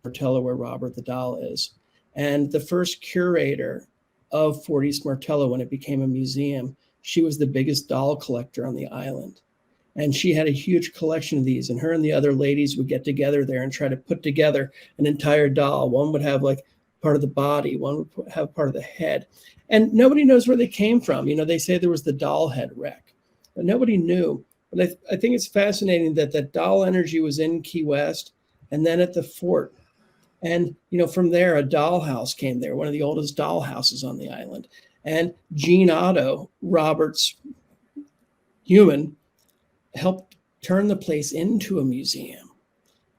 Martello where Robert the doll is. And the first curator of Fort East Martello, when it became a museum, she was the biggest doll collector on the island. And she had a huge collection of these. And her and the other ladies would get together there and try to put together an entire doll. One would have like part of the body, one would have part of the head. And nobody knows where they came from. You know, they say there was the doll head wreck, but nobody knew. But I think it's fascinating that that doll energy was in Key West and then at the fort. And, you know, from there, a dollhouse came there, one of the oldest dollhouses on the island. And Gene Otto, Robert's human, helped turn the place into a museum.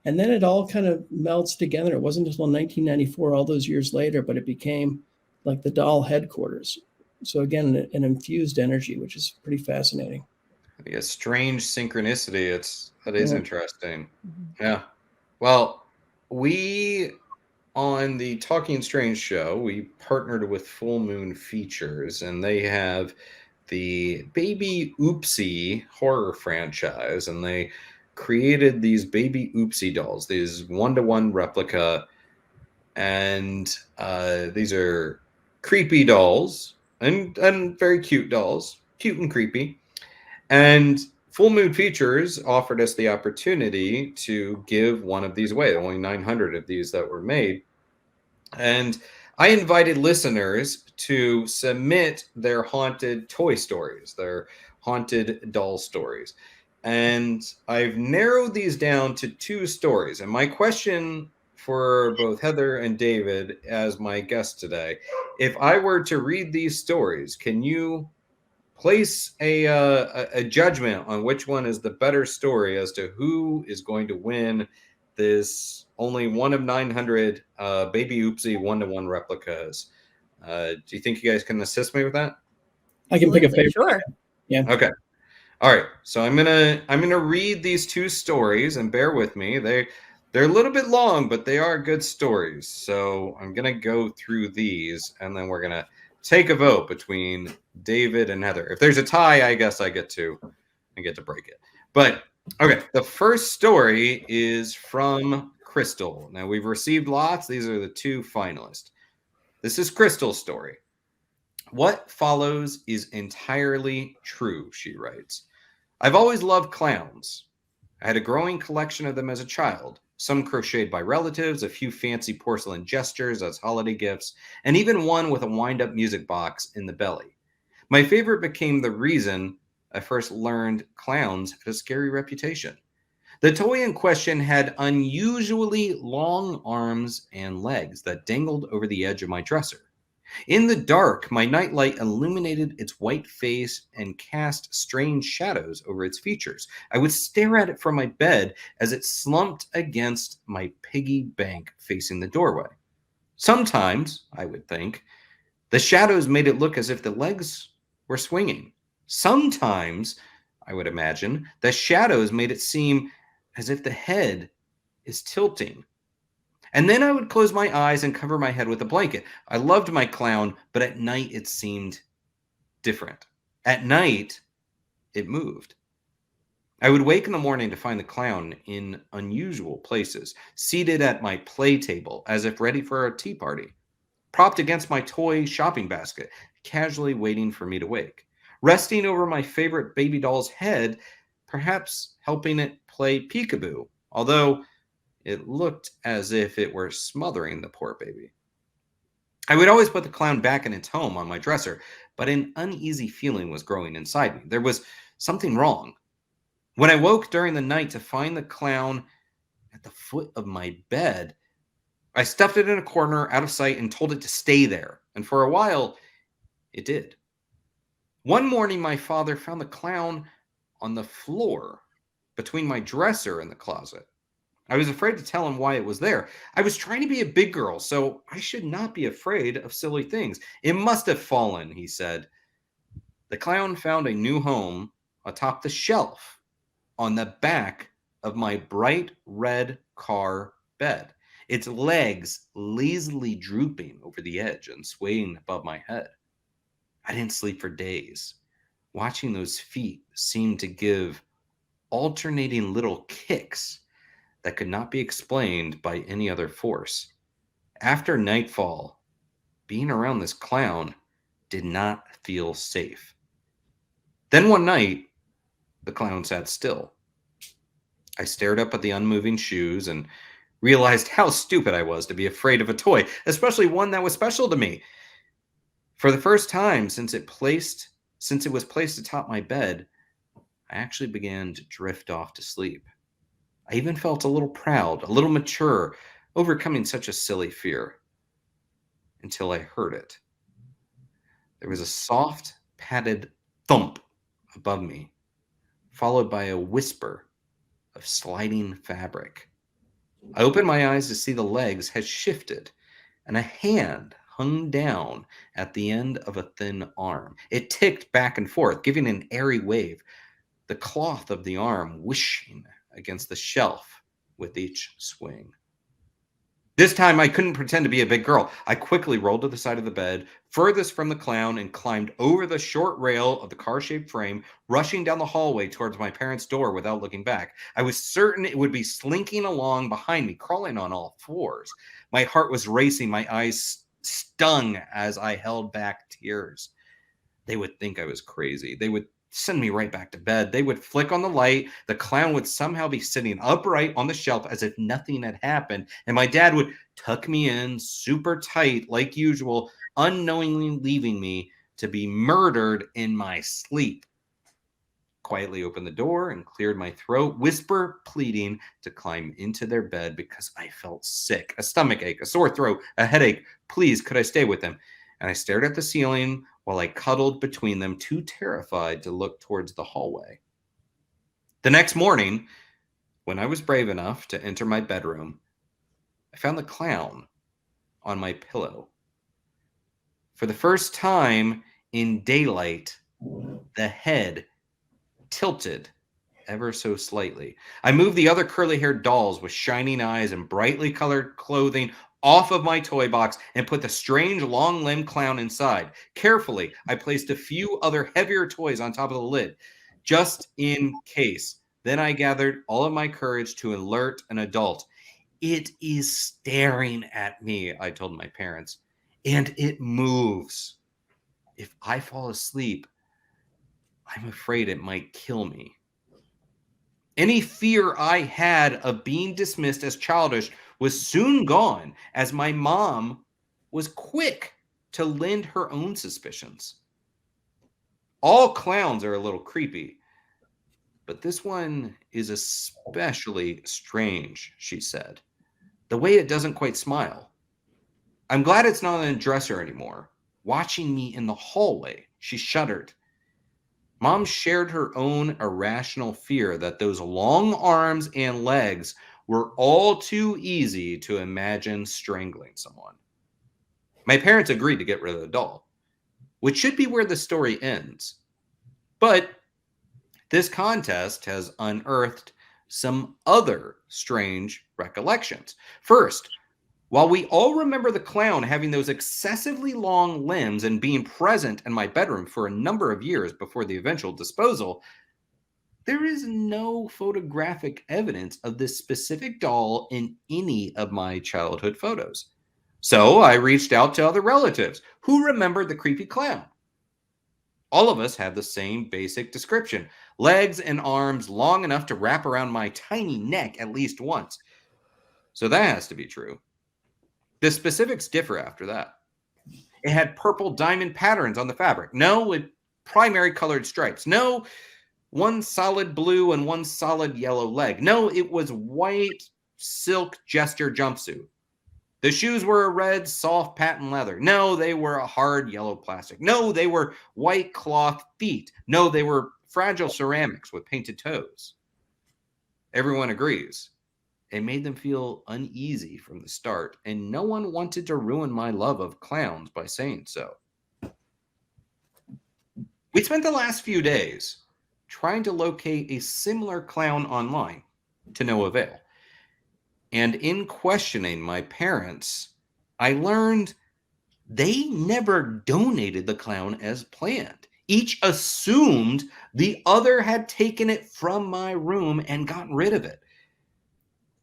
And then it all kind of melts together. It wasn't until 1994, all those years later, but it became like the doll headquarters. So again, an infused energy, which is pretty fascinating. A strange synchronicity. That is interesting. Mm-hmm. Yeah. Well, we on the Talking Strange show, we partnered with Full Moon Features, and they have the Baby Oopsie horror franchise, and they created these Baby Oopsie dolls, these 1-to-1 replica, and these are creepy dolls and very cute dolls, cute and creepy. And Full Moon Features offered us the opportunity to give one of these away. Only 900 of these that were made. And I invited listeners to submit their haunted toy stories, their haunted doll stories. And I've narrowed these down to 2 stories. And my question for both Heather and David as my guests today, if I were to read these stories, can you place a judgment on which one is the better story as to who is going to win this only one of 900 Baby Oopsie 1-to-1 replicas? Do you think you guys can assist me with that? I can pick a favorite. Sure. Yeah. Okay. All right. So I'm gonna read these 2 stories, and bear with me. They're a little bit long, but they are good stories. So I'm gonna go through these, and then we're gonna take a vote between David and Heather. If there's a tie, I guess I get to break it. But okay, the first story is from Crystal. Now we've received lots. These are the 2 finalists. This is Crystal's story. What follows is entirely true, she writes. I've always loved clowns. I had a growing collection of them as a child, some crocheted by relatives, a few fancy porcelain gestures as holiday gifts, and even one with a wind-up music box in the belly. My favorite became the reason I first learned clowns had a scary reputation. The toy in question had unusually long arms and legs that dangled over the edge of my dresser. In the dark, my nightlight illuminated its white face and cast strange shadows over its features. I would stare at it from my bed as it slumped against my piggy bank facing the doorway. Sometimes, I would think, the shadows made it look as if the legs were swinging. Sometimes, I would imagine, the shadows made it seem as if the head is tilting. And then I would close my eyes and cover my head with a blanket. I loved my clown, but at night it seemed different. At night, it moved. I would wake in the morning to find the clown in unusual places, seated at my play table as if ready for a tea party, propped against my toy shopping basket, casually waiting for me to wake, resting over my favorite baby doll's head, perhaps helping it play peekaboo, although it looked as if it were smothering the poor baby. I would always put the clown back in its home on my dresser, but an uneasy feeling was growing inside me. There was something wrong. When I woke during the night to find the clown at the foot of my bed, I stuffed it in a corner out of sight and told it to stay there. And for a while, it did. One morning, my father found the clown on the floor between my dresser and the closet. I was afraid to tell him why it was there. I was trying to be a big girl, so I should not be afraid of silly things. It must have fallen, he said. The clown found a new home atop the shelf on the back of my bright red car bed, its legs lazily drooping over the edge and swaying above my head. I didn't sleep for days. Watching those feet seemed to give alternating little kicks that could not be explained by any other force. After nightfall, being around this clown did not feel safe. Then one night, the clown sat still. I stared up at the unmoving shoes and realized how stupid I was to be afraid of a toy, especially one that was special to me. For the first time since it was placed atop my bed, I actually began to drift off to sleep. I even felt a little proud, a little mature, overcoming such a silly fear, until I heard it. There was a soft, padded thump above me, followed by a whisper of sliding fabric. I opened my eyes to see the legs had shifted, and a hand hung down at the end of a thin arm. It ticked back and forth, giving an airy wave, the cloth of the arm whooshing against the shelf with each swing. This time I couldn't pretend to be a big girl. I quickly rolled to the side of the bed, furthest from the clown, and climbed over the short rail of the car-shaped frame, rushing down the hallway towards my parents' door without looking back. I was certain it would be slinking along behind me, crawling on all fours. My heart was racing, my eyes stung as I held back tears. They would think I was crazy. They would send me right back to bed. They would flick on the light. The clown would somehow be sitting upright on the shelf as if nothing had happened. And my dad would tuck me in super tight like usual, unknowingly leaving me to be murdered in my sleep. Quietly opened the door and cleared my throat, whisper pleading to climb into their bed because I felt sick, a stomach ache, a sore throat, a headache. Please, could I stay with them? And I stared at the ceiling while I cuddled between them, too terrified to look towards the hallway. The next morning, when I was brave enough to enter my bedroom, I found the clown on my pillow. For the first time in daylight, the head tilted ever so slightly. I moved the other curly-haired dolls with shining eyes and brightly colored clothing off of my toy box and put the strange long-limbed clown inside. Carefully, I placed a few other heavier toys on top of the lid, just in case. Then I gathered all of my courage to alert an adult. It is staring at me, I told my parents, and it moves. If I fall asleep, I'm afraid it might kill me. Any fear I had of being dismissed as childish was soon gone, as my mom was quick to lend her own suspicions. All clowns are a little creepy, but this one is especially strange, she said. The way it doesn't quite smile. I'm glad it's not on a dresser anymore. Watching me in the hallway, she shuddered. Mom shared her own irrational fear that those long arms and legs were all too easy to imagine strangling someone. My parents agreed to get rid of the doll, which should be where the story ends. But this contest has unearthed some other strange recollections. First, while we all remember the clown having those excessively long limbs and being present in my bedroom for a number of years before the eventual disposal, there is no photographic evidence of this specific doll in any of my childhood photos. So I reached out to other relatives who remembered the creepy clown. All of us have the same basic description: legs and arms long enough to wrap around my tiny neck at least once. So that has to be true. The specifics differ after that. It had purple diamond patterns on the fabric. No, with primary colored stripes. No, one solid blue and one solid yellow leg. No, it was white silk jester jumpsuit. The shoes were a red, soft patent leather. No, they were a hard yellow plastic. No, they were white cloth feet. No, they were fragile ceramics with painted toes. Everyone agrees. It made them feel uneasy from the start, and no one wanted to ruin my love of clowns by saying so. We spent the last few days trying to locate a similar clown online, to no avail. And in questioning my parents, I learned they never donated the clown as planned. Each assumed the other had taken it from my room and gotten rid of it.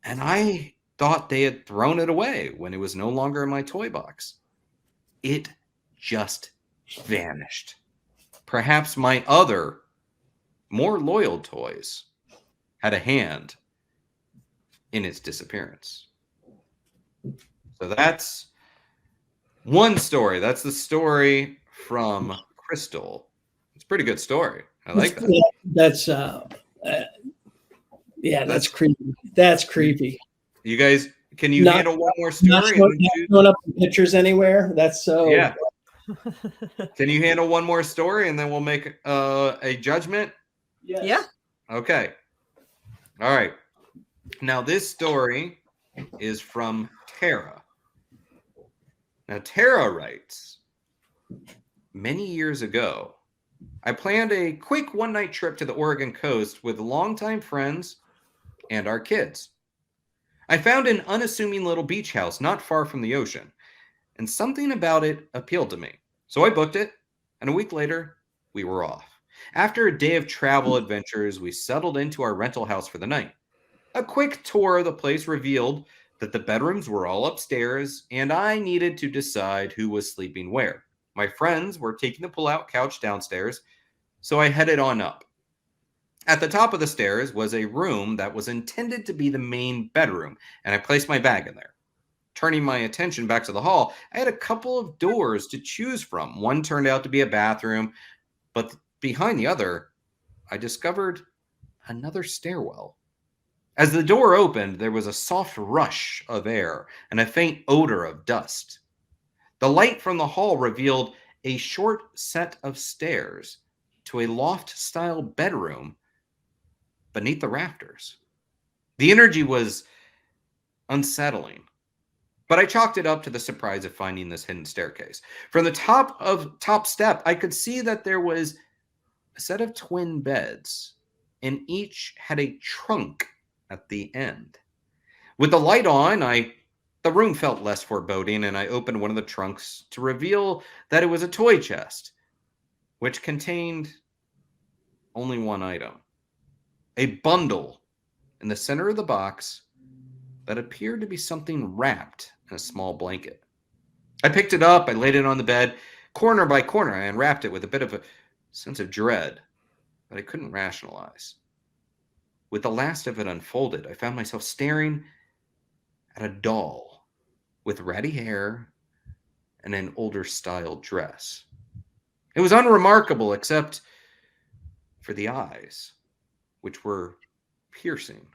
And I thought they had thrown it away when it was no longer in my toy box. It just vanished. Perhaps my other, more loyal toys had a hand in its disappearance. So that's one story. That's the story from Crystal. It's a pretty good story. I like that. That's creepy. That's creepy. You guys, can you handle one more story? Not showing up pictures anywhere. That's so. Yeah. Can you handle one more story and then we'll make a judgment? Yes. Yeah. Okay. All right. Now this story is from Tara. Now Tara writes, many years ago, I planned a quick one-night trip to the Oregon coast with longtime friends and our kids. I found an unassuming little beach house not far from the ocean, and something about it appealed to me. So I booked it, and a week later, we were off. After a day of travel adventures, we settled into our rental house for the night. A quick tour of the place revealed that the bedrooms were all upstairs, and I needed to decide who was sleeping where. My friends were taking the pull-out couch downstairs, so I headed on up. At the top of the stairs was a room that was intended to be the main bedroom, and I placed my bag in there. Turning my attention back to the hall, I had a couple of doors to choose from. One turned out to be a bathroom, but behind the other, I discovered another stairwell. As the door opened, there was a soft rush of air and a faint odor of dust. The light from the hall revealed a short set of stairs to a loft-style bedroom beneath the rafters. The energy was unsettling, but I chalked it up to the surprise of finding this hidden staircase. From the top step, I could see that there was a set of twin beds, and each had a trunk at the end. With the light on, the room felt less foreboding, and I opened one of the trunks to reveal that it was a toy chest, which contained only one item. A bundle in the center of the box that appeared to be something wrapped in a small blanket. I picked it up, I laid it on the bed, corner by corner. I unwrapped it with a bit of a sense of dread that I couldn't rationalize. With the last of it unfolded, I found myself staring at a doll with ratty hair and an older style dress. It was unremarkable except for the eyes, which were piercing.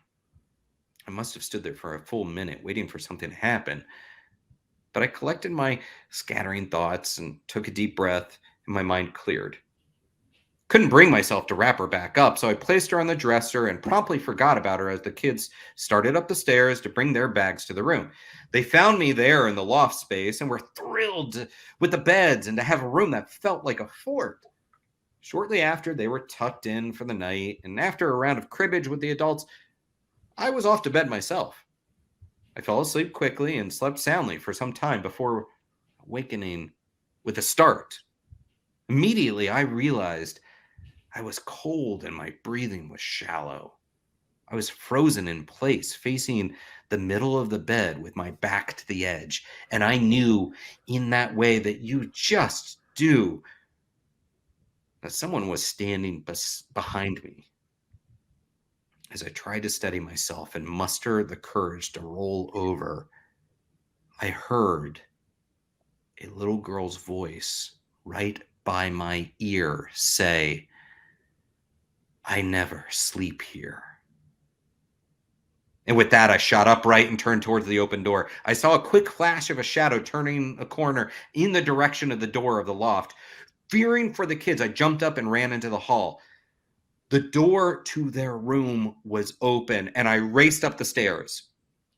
I must have stood there for a full minute waiting for something to happen, but I collected my scattering thoughts and took a deep breath, and my mind cleared. Couldn't bring myself to wrap her back up, so I placed her on the dresser and promptly forgot about her as the kids started up the stairs to bring their bags to the room. They found me there in the loft space and were thrilled with the beds and to have a room that felt like a fort. Shortly after, they were tucked in for the night, and after a round of cribbage with the adults, I was off to bed myself. I fell asleep quickly and slept soundly for some time before awakening with a start. Immediately, I realized I was cold and my breathing was shallow. I was frozen in place, facing the middle of the bed with my back to the edge. And I knew in that way that you just do that someone was standing behind me. As I tried to steady myself and muster the courage to roll over, I heard a little girl's voice right by my ear say, "I never sleep here." And with that, I shot upright and turned towards the open door. I saw a quick flash of a shadow turning a corner in the direction of the door of the loft. Fearing for the kids, I jumped up and ran into the hall. The door to their room was open, and I raced up the stairs.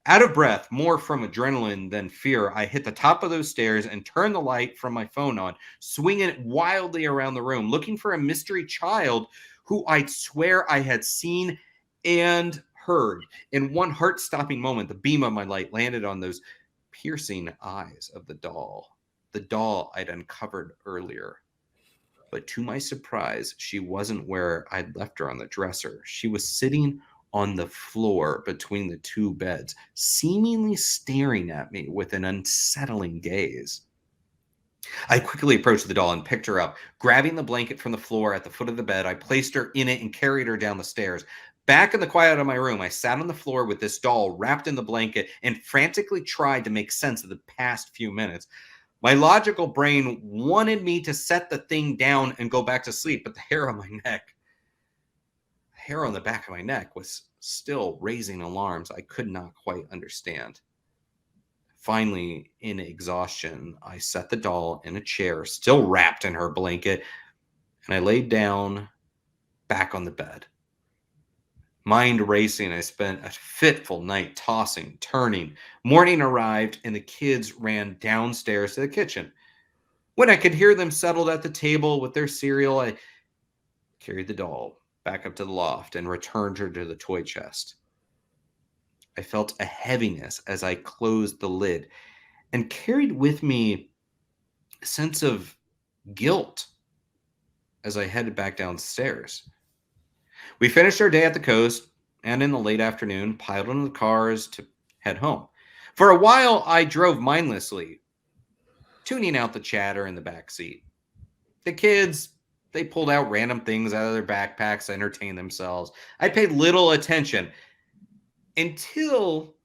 Out of breath, more from adrenaline than fear, I hit the top of those stairs and turned the light from my phone on, swinging it wildly around the room, looking for a mystery child who I'd swear I had seen and heard. In one heart-stopping moment, the beam of my light landed on those piercing eyes of the doll I'd uncovered earlier. But to my surprise, she wasn't where I'd left her on the dresser. She was sitting on the floor between the two beds, seemingly staring at me with an unsettling gaze. I quickly approached the doll and picked her up. Grabbing the blanket from the floor at the foot of the bed, I placed her in it and carried her down the stairs. Back in the quiet of my room, I sat on the floor with this doll wrapped in the blanket and frantically tried to make sense of the past few minutes. My logical brain wanted me to set the thing down and go back to sleep, but the hair on the back of my neck was still raising alarms I could not quite understand. Finally, in exhaustion, I set the doll in a chair, still wrapped in her blanket, and I laid down back on the bed. Mind racing, I spent a fitful night tossing, turning. Morning arrived, and the kids ran downstairs to the kitchen. When I could hear them settled at the table with their cereal, I carried the doll back up to the loft and returned her to the toy chest. I felt a heaviness as I closed the lid and carried with me a sense of guilt as I headed back downstairs. We finished our day at the coast, and in the late afternoon, piled into the cars to head home. For a while, I drove mindlessly, tuning out the chatter in the back seat. The kids, they pulled out random things out of their backpacks to entertain themselves. I paid little attention until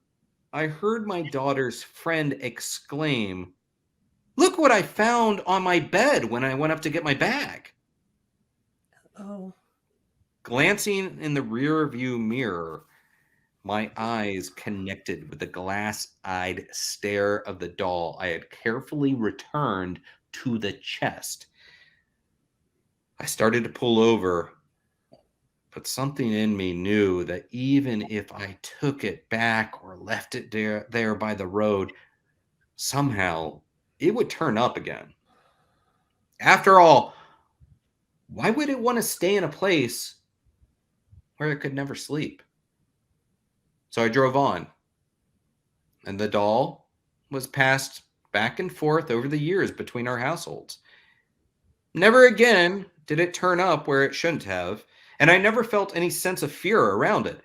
I heard my daughter's friend exclaim, "Look what I found on my bed when I went up to get my bag." Oh. Glancing in the rear view mirror, my eyes connected with the glass-eyed stare of the doll I had carefully returned to the chest. I started to pull over, but something in me knew that even if I took it back or left it there by the road, somehow it would turn up again. After all, why would it want to stay in a place where it could never sleep? So I drove on, and the doll was passed back and forth over the years between our households. Never again did it turn up where it shouldn't have, and I never felt any sense of fear around it.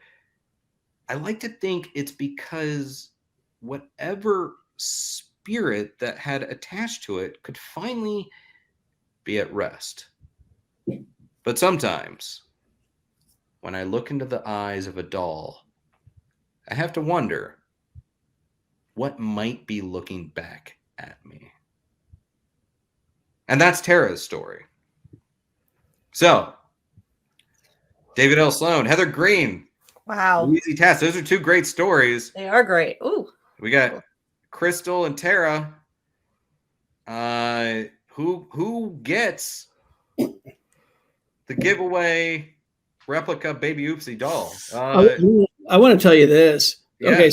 I like to think it's because whatever spirit that had attached to it could finally be at rest. But sometimes, when I look into the eyes of a doll, I have to wonder what might be looking back at me. And that's Tara's story. So, David L. Sloan, Heather Greene. Wow. Easy task. Those are two great stories. They are great. Ooh. We got Crystal and Tara. Who gets the giveaway replica Baby Oopsie doll? I want to tell you this. Yeah, okay,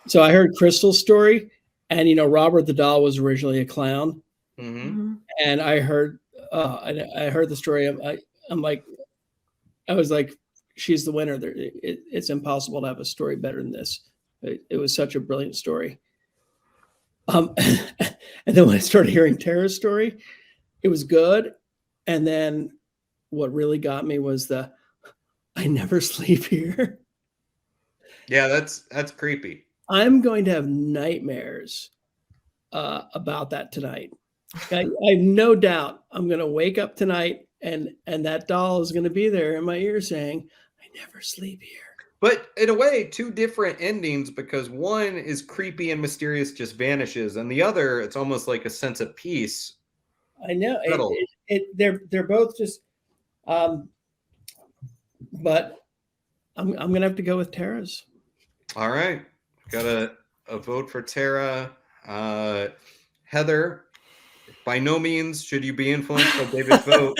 so I heard Crystal's story, and Robert the doll was originally a clown, and I heard the story. I was like she's the winner. It's impossible to have a story better than this. It was such a brilliant story. And then when I started hearing Tara's story, it was good. And then what really got me was I never sleep here. Yeah, that's creepy. I'm going to have nightmares about that tonight. I have no doubt I'm going to wake up tonight and that doll is going to be there in my ear saying, I never sleep here. But in a way, two different endings, because one is creepy and mysterious, just vanishes, and the other, it's almost like a sense of peace. I know they're both just, but I'm gonna have to go with Tara's. All right, got a vote for Tara. Heather, by no means should you be influenced by David's vote.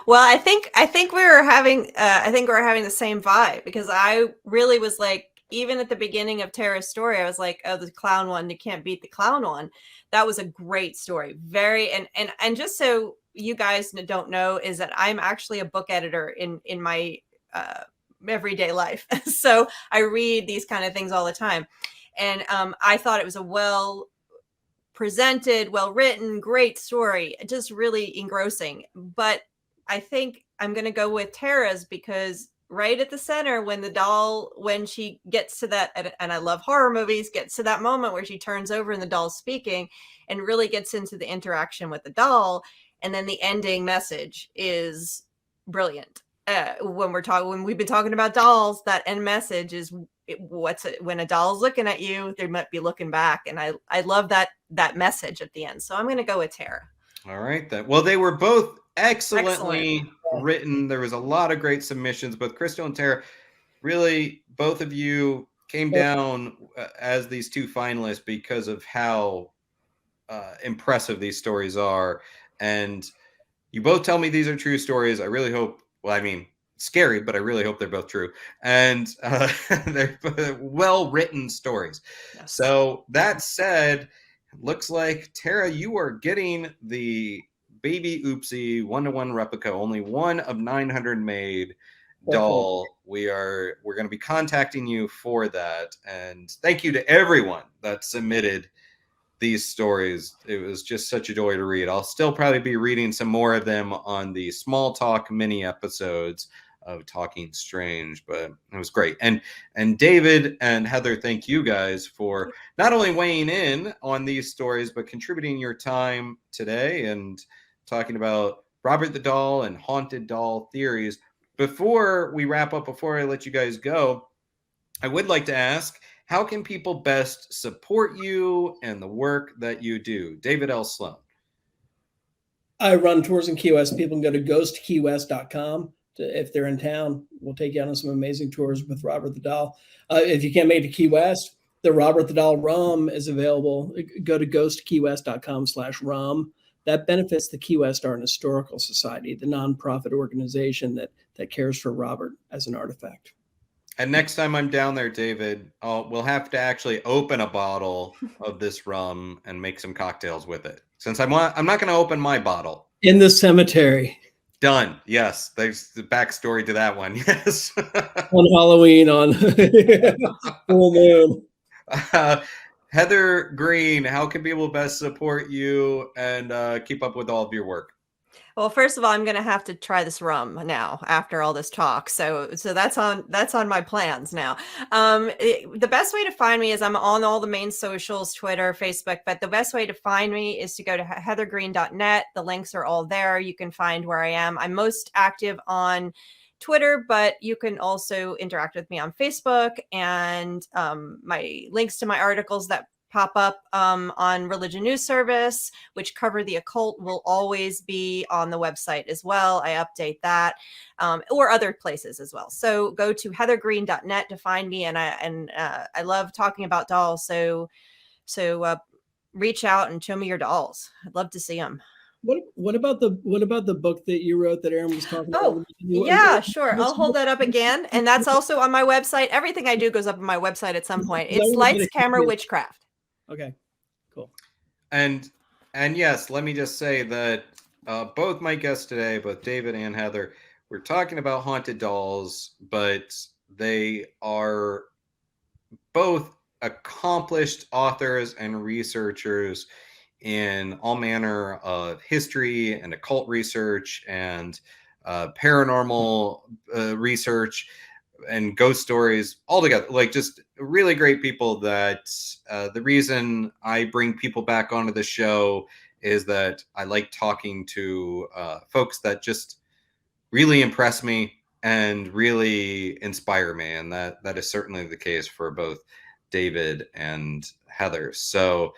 Well, I think we're having the same vibe, because I really was like, even at the beginning of Tara's story, I was like, oh, the clown one, you can't beat the clown one. That was a great story. Very, and just so you guys don't know, is that I'm actually a book editor in my everyday life. So I read these kind of things all the time. And I thought it was a well presented, well written, great story, just really engrossing. But I think I'm going to go with Tara's, because right at the center, when she gets to that, and I love horror movies, gets to that moment where she turns over and the doll's speaking and really gets into the interaction with the doll. And then the ending message is brilliant. When we've been talking about dolls, that end message is when a doll's looking at you, they might be looking back. And I love that message at the end. So I'm going to go with Tara. All right, then. Well, they were both excellently written. There was a lot of great submissions, both Crystal and Tara. Really, both of you came down as these two finalists because of how impressive these stories are. And you both tell me these are true stories. I really hope, scary, but I really hope they're both true. And they're well-written stories. Yes. So that said, looks like, Tara, you are getting the baby Oopsie 1-to-1 replica, only one of 900 made doll. We're going to be contacting you for that. And thank you to everyone that submitted these stories. It was just such a joy to read. I'll still probably be reading some more of them on the small talk mini episodes of Talking Strange, but it was great. And David and Heather, thank you guys for not only weighing in on these stories, but contributing your time today and talking about Robert the Doll and haunted doll theories. Before we wrap up, before I let you guys go, I would like to ask, how can people best support you and the work that you do? David L. Sloan. I run tours in Key West. People can go to ghostkeywest.com. If they're in town, we'll take you on some amazing tours with Robert the Doll. If you can't make it to Key West, the Robert the Doll rum is available. Go to ghostkeywest.com/rum. That benefits the Key West Art and Historical Society, the nonprofit organization that cares for Robert as an artifact. And next time I'm down there, David, we'll have to actually open a bottle of this rum and make some cocktails with it. Since I'm not going to open my bottle. In the cemetery. Done. Yes. There's the backstory to that one. Yes. On Halloween, on full moon. Heather Greene, how can people best support you and keep up with all of your work? Well, first of all, I'm going to have to try this rum now after all this talk. So that's on my plans now. The best way to find me is I'm on all the main socials, Twitter, Facebook, but the best way to find me is to go to heathergreene.net. The links are all there. You can find where I am. I'm most active on Twitter, but you can also interact with me on Facebook, and my links to my articles that pop up on Religion News Service, which cover the occult, will always be on the website as well. I update that, or other places as well. So go to heathergreene.net to find me, and I love talking about dolls. So reach out and show me your dolls. I'd love to see them. What about the book that you wrote that Aaron was talking about? Oh, yeah, sure. I'll hold that up again, and that's also on my website. Everything I do goes up on my website at some point. It's Lights, Camera, Witchcraft. Okay, cool. And yes, let me just say that both my guests today, both David and Heather, we're talking about haunted dolls, but they are both accomplished authors and researchers in all manner of history and occult research and paranormal research and ghost stories all together. Like, just really great people that the reason I bring people back onto the show is that I like talking to folks that just really impress me and really inspire me. And that is certainly the case for both David and Heather. So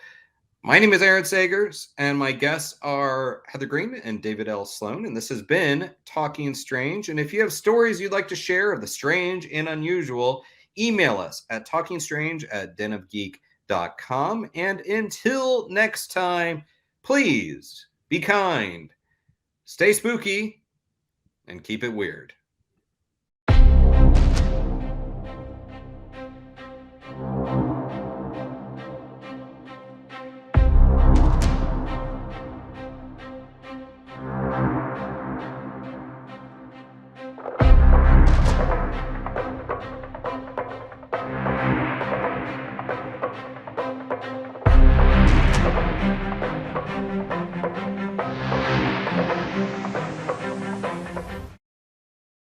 my name is Aaron Sagers, and my guests are Heather Greene and David L. Sloan, and this has been Talking Strange. And if you have stories you'd like to share of the strange and unusual, email us at talkingstrange@denofgeek.com. And until next time, please be kind, stay spooky, and keep it weird.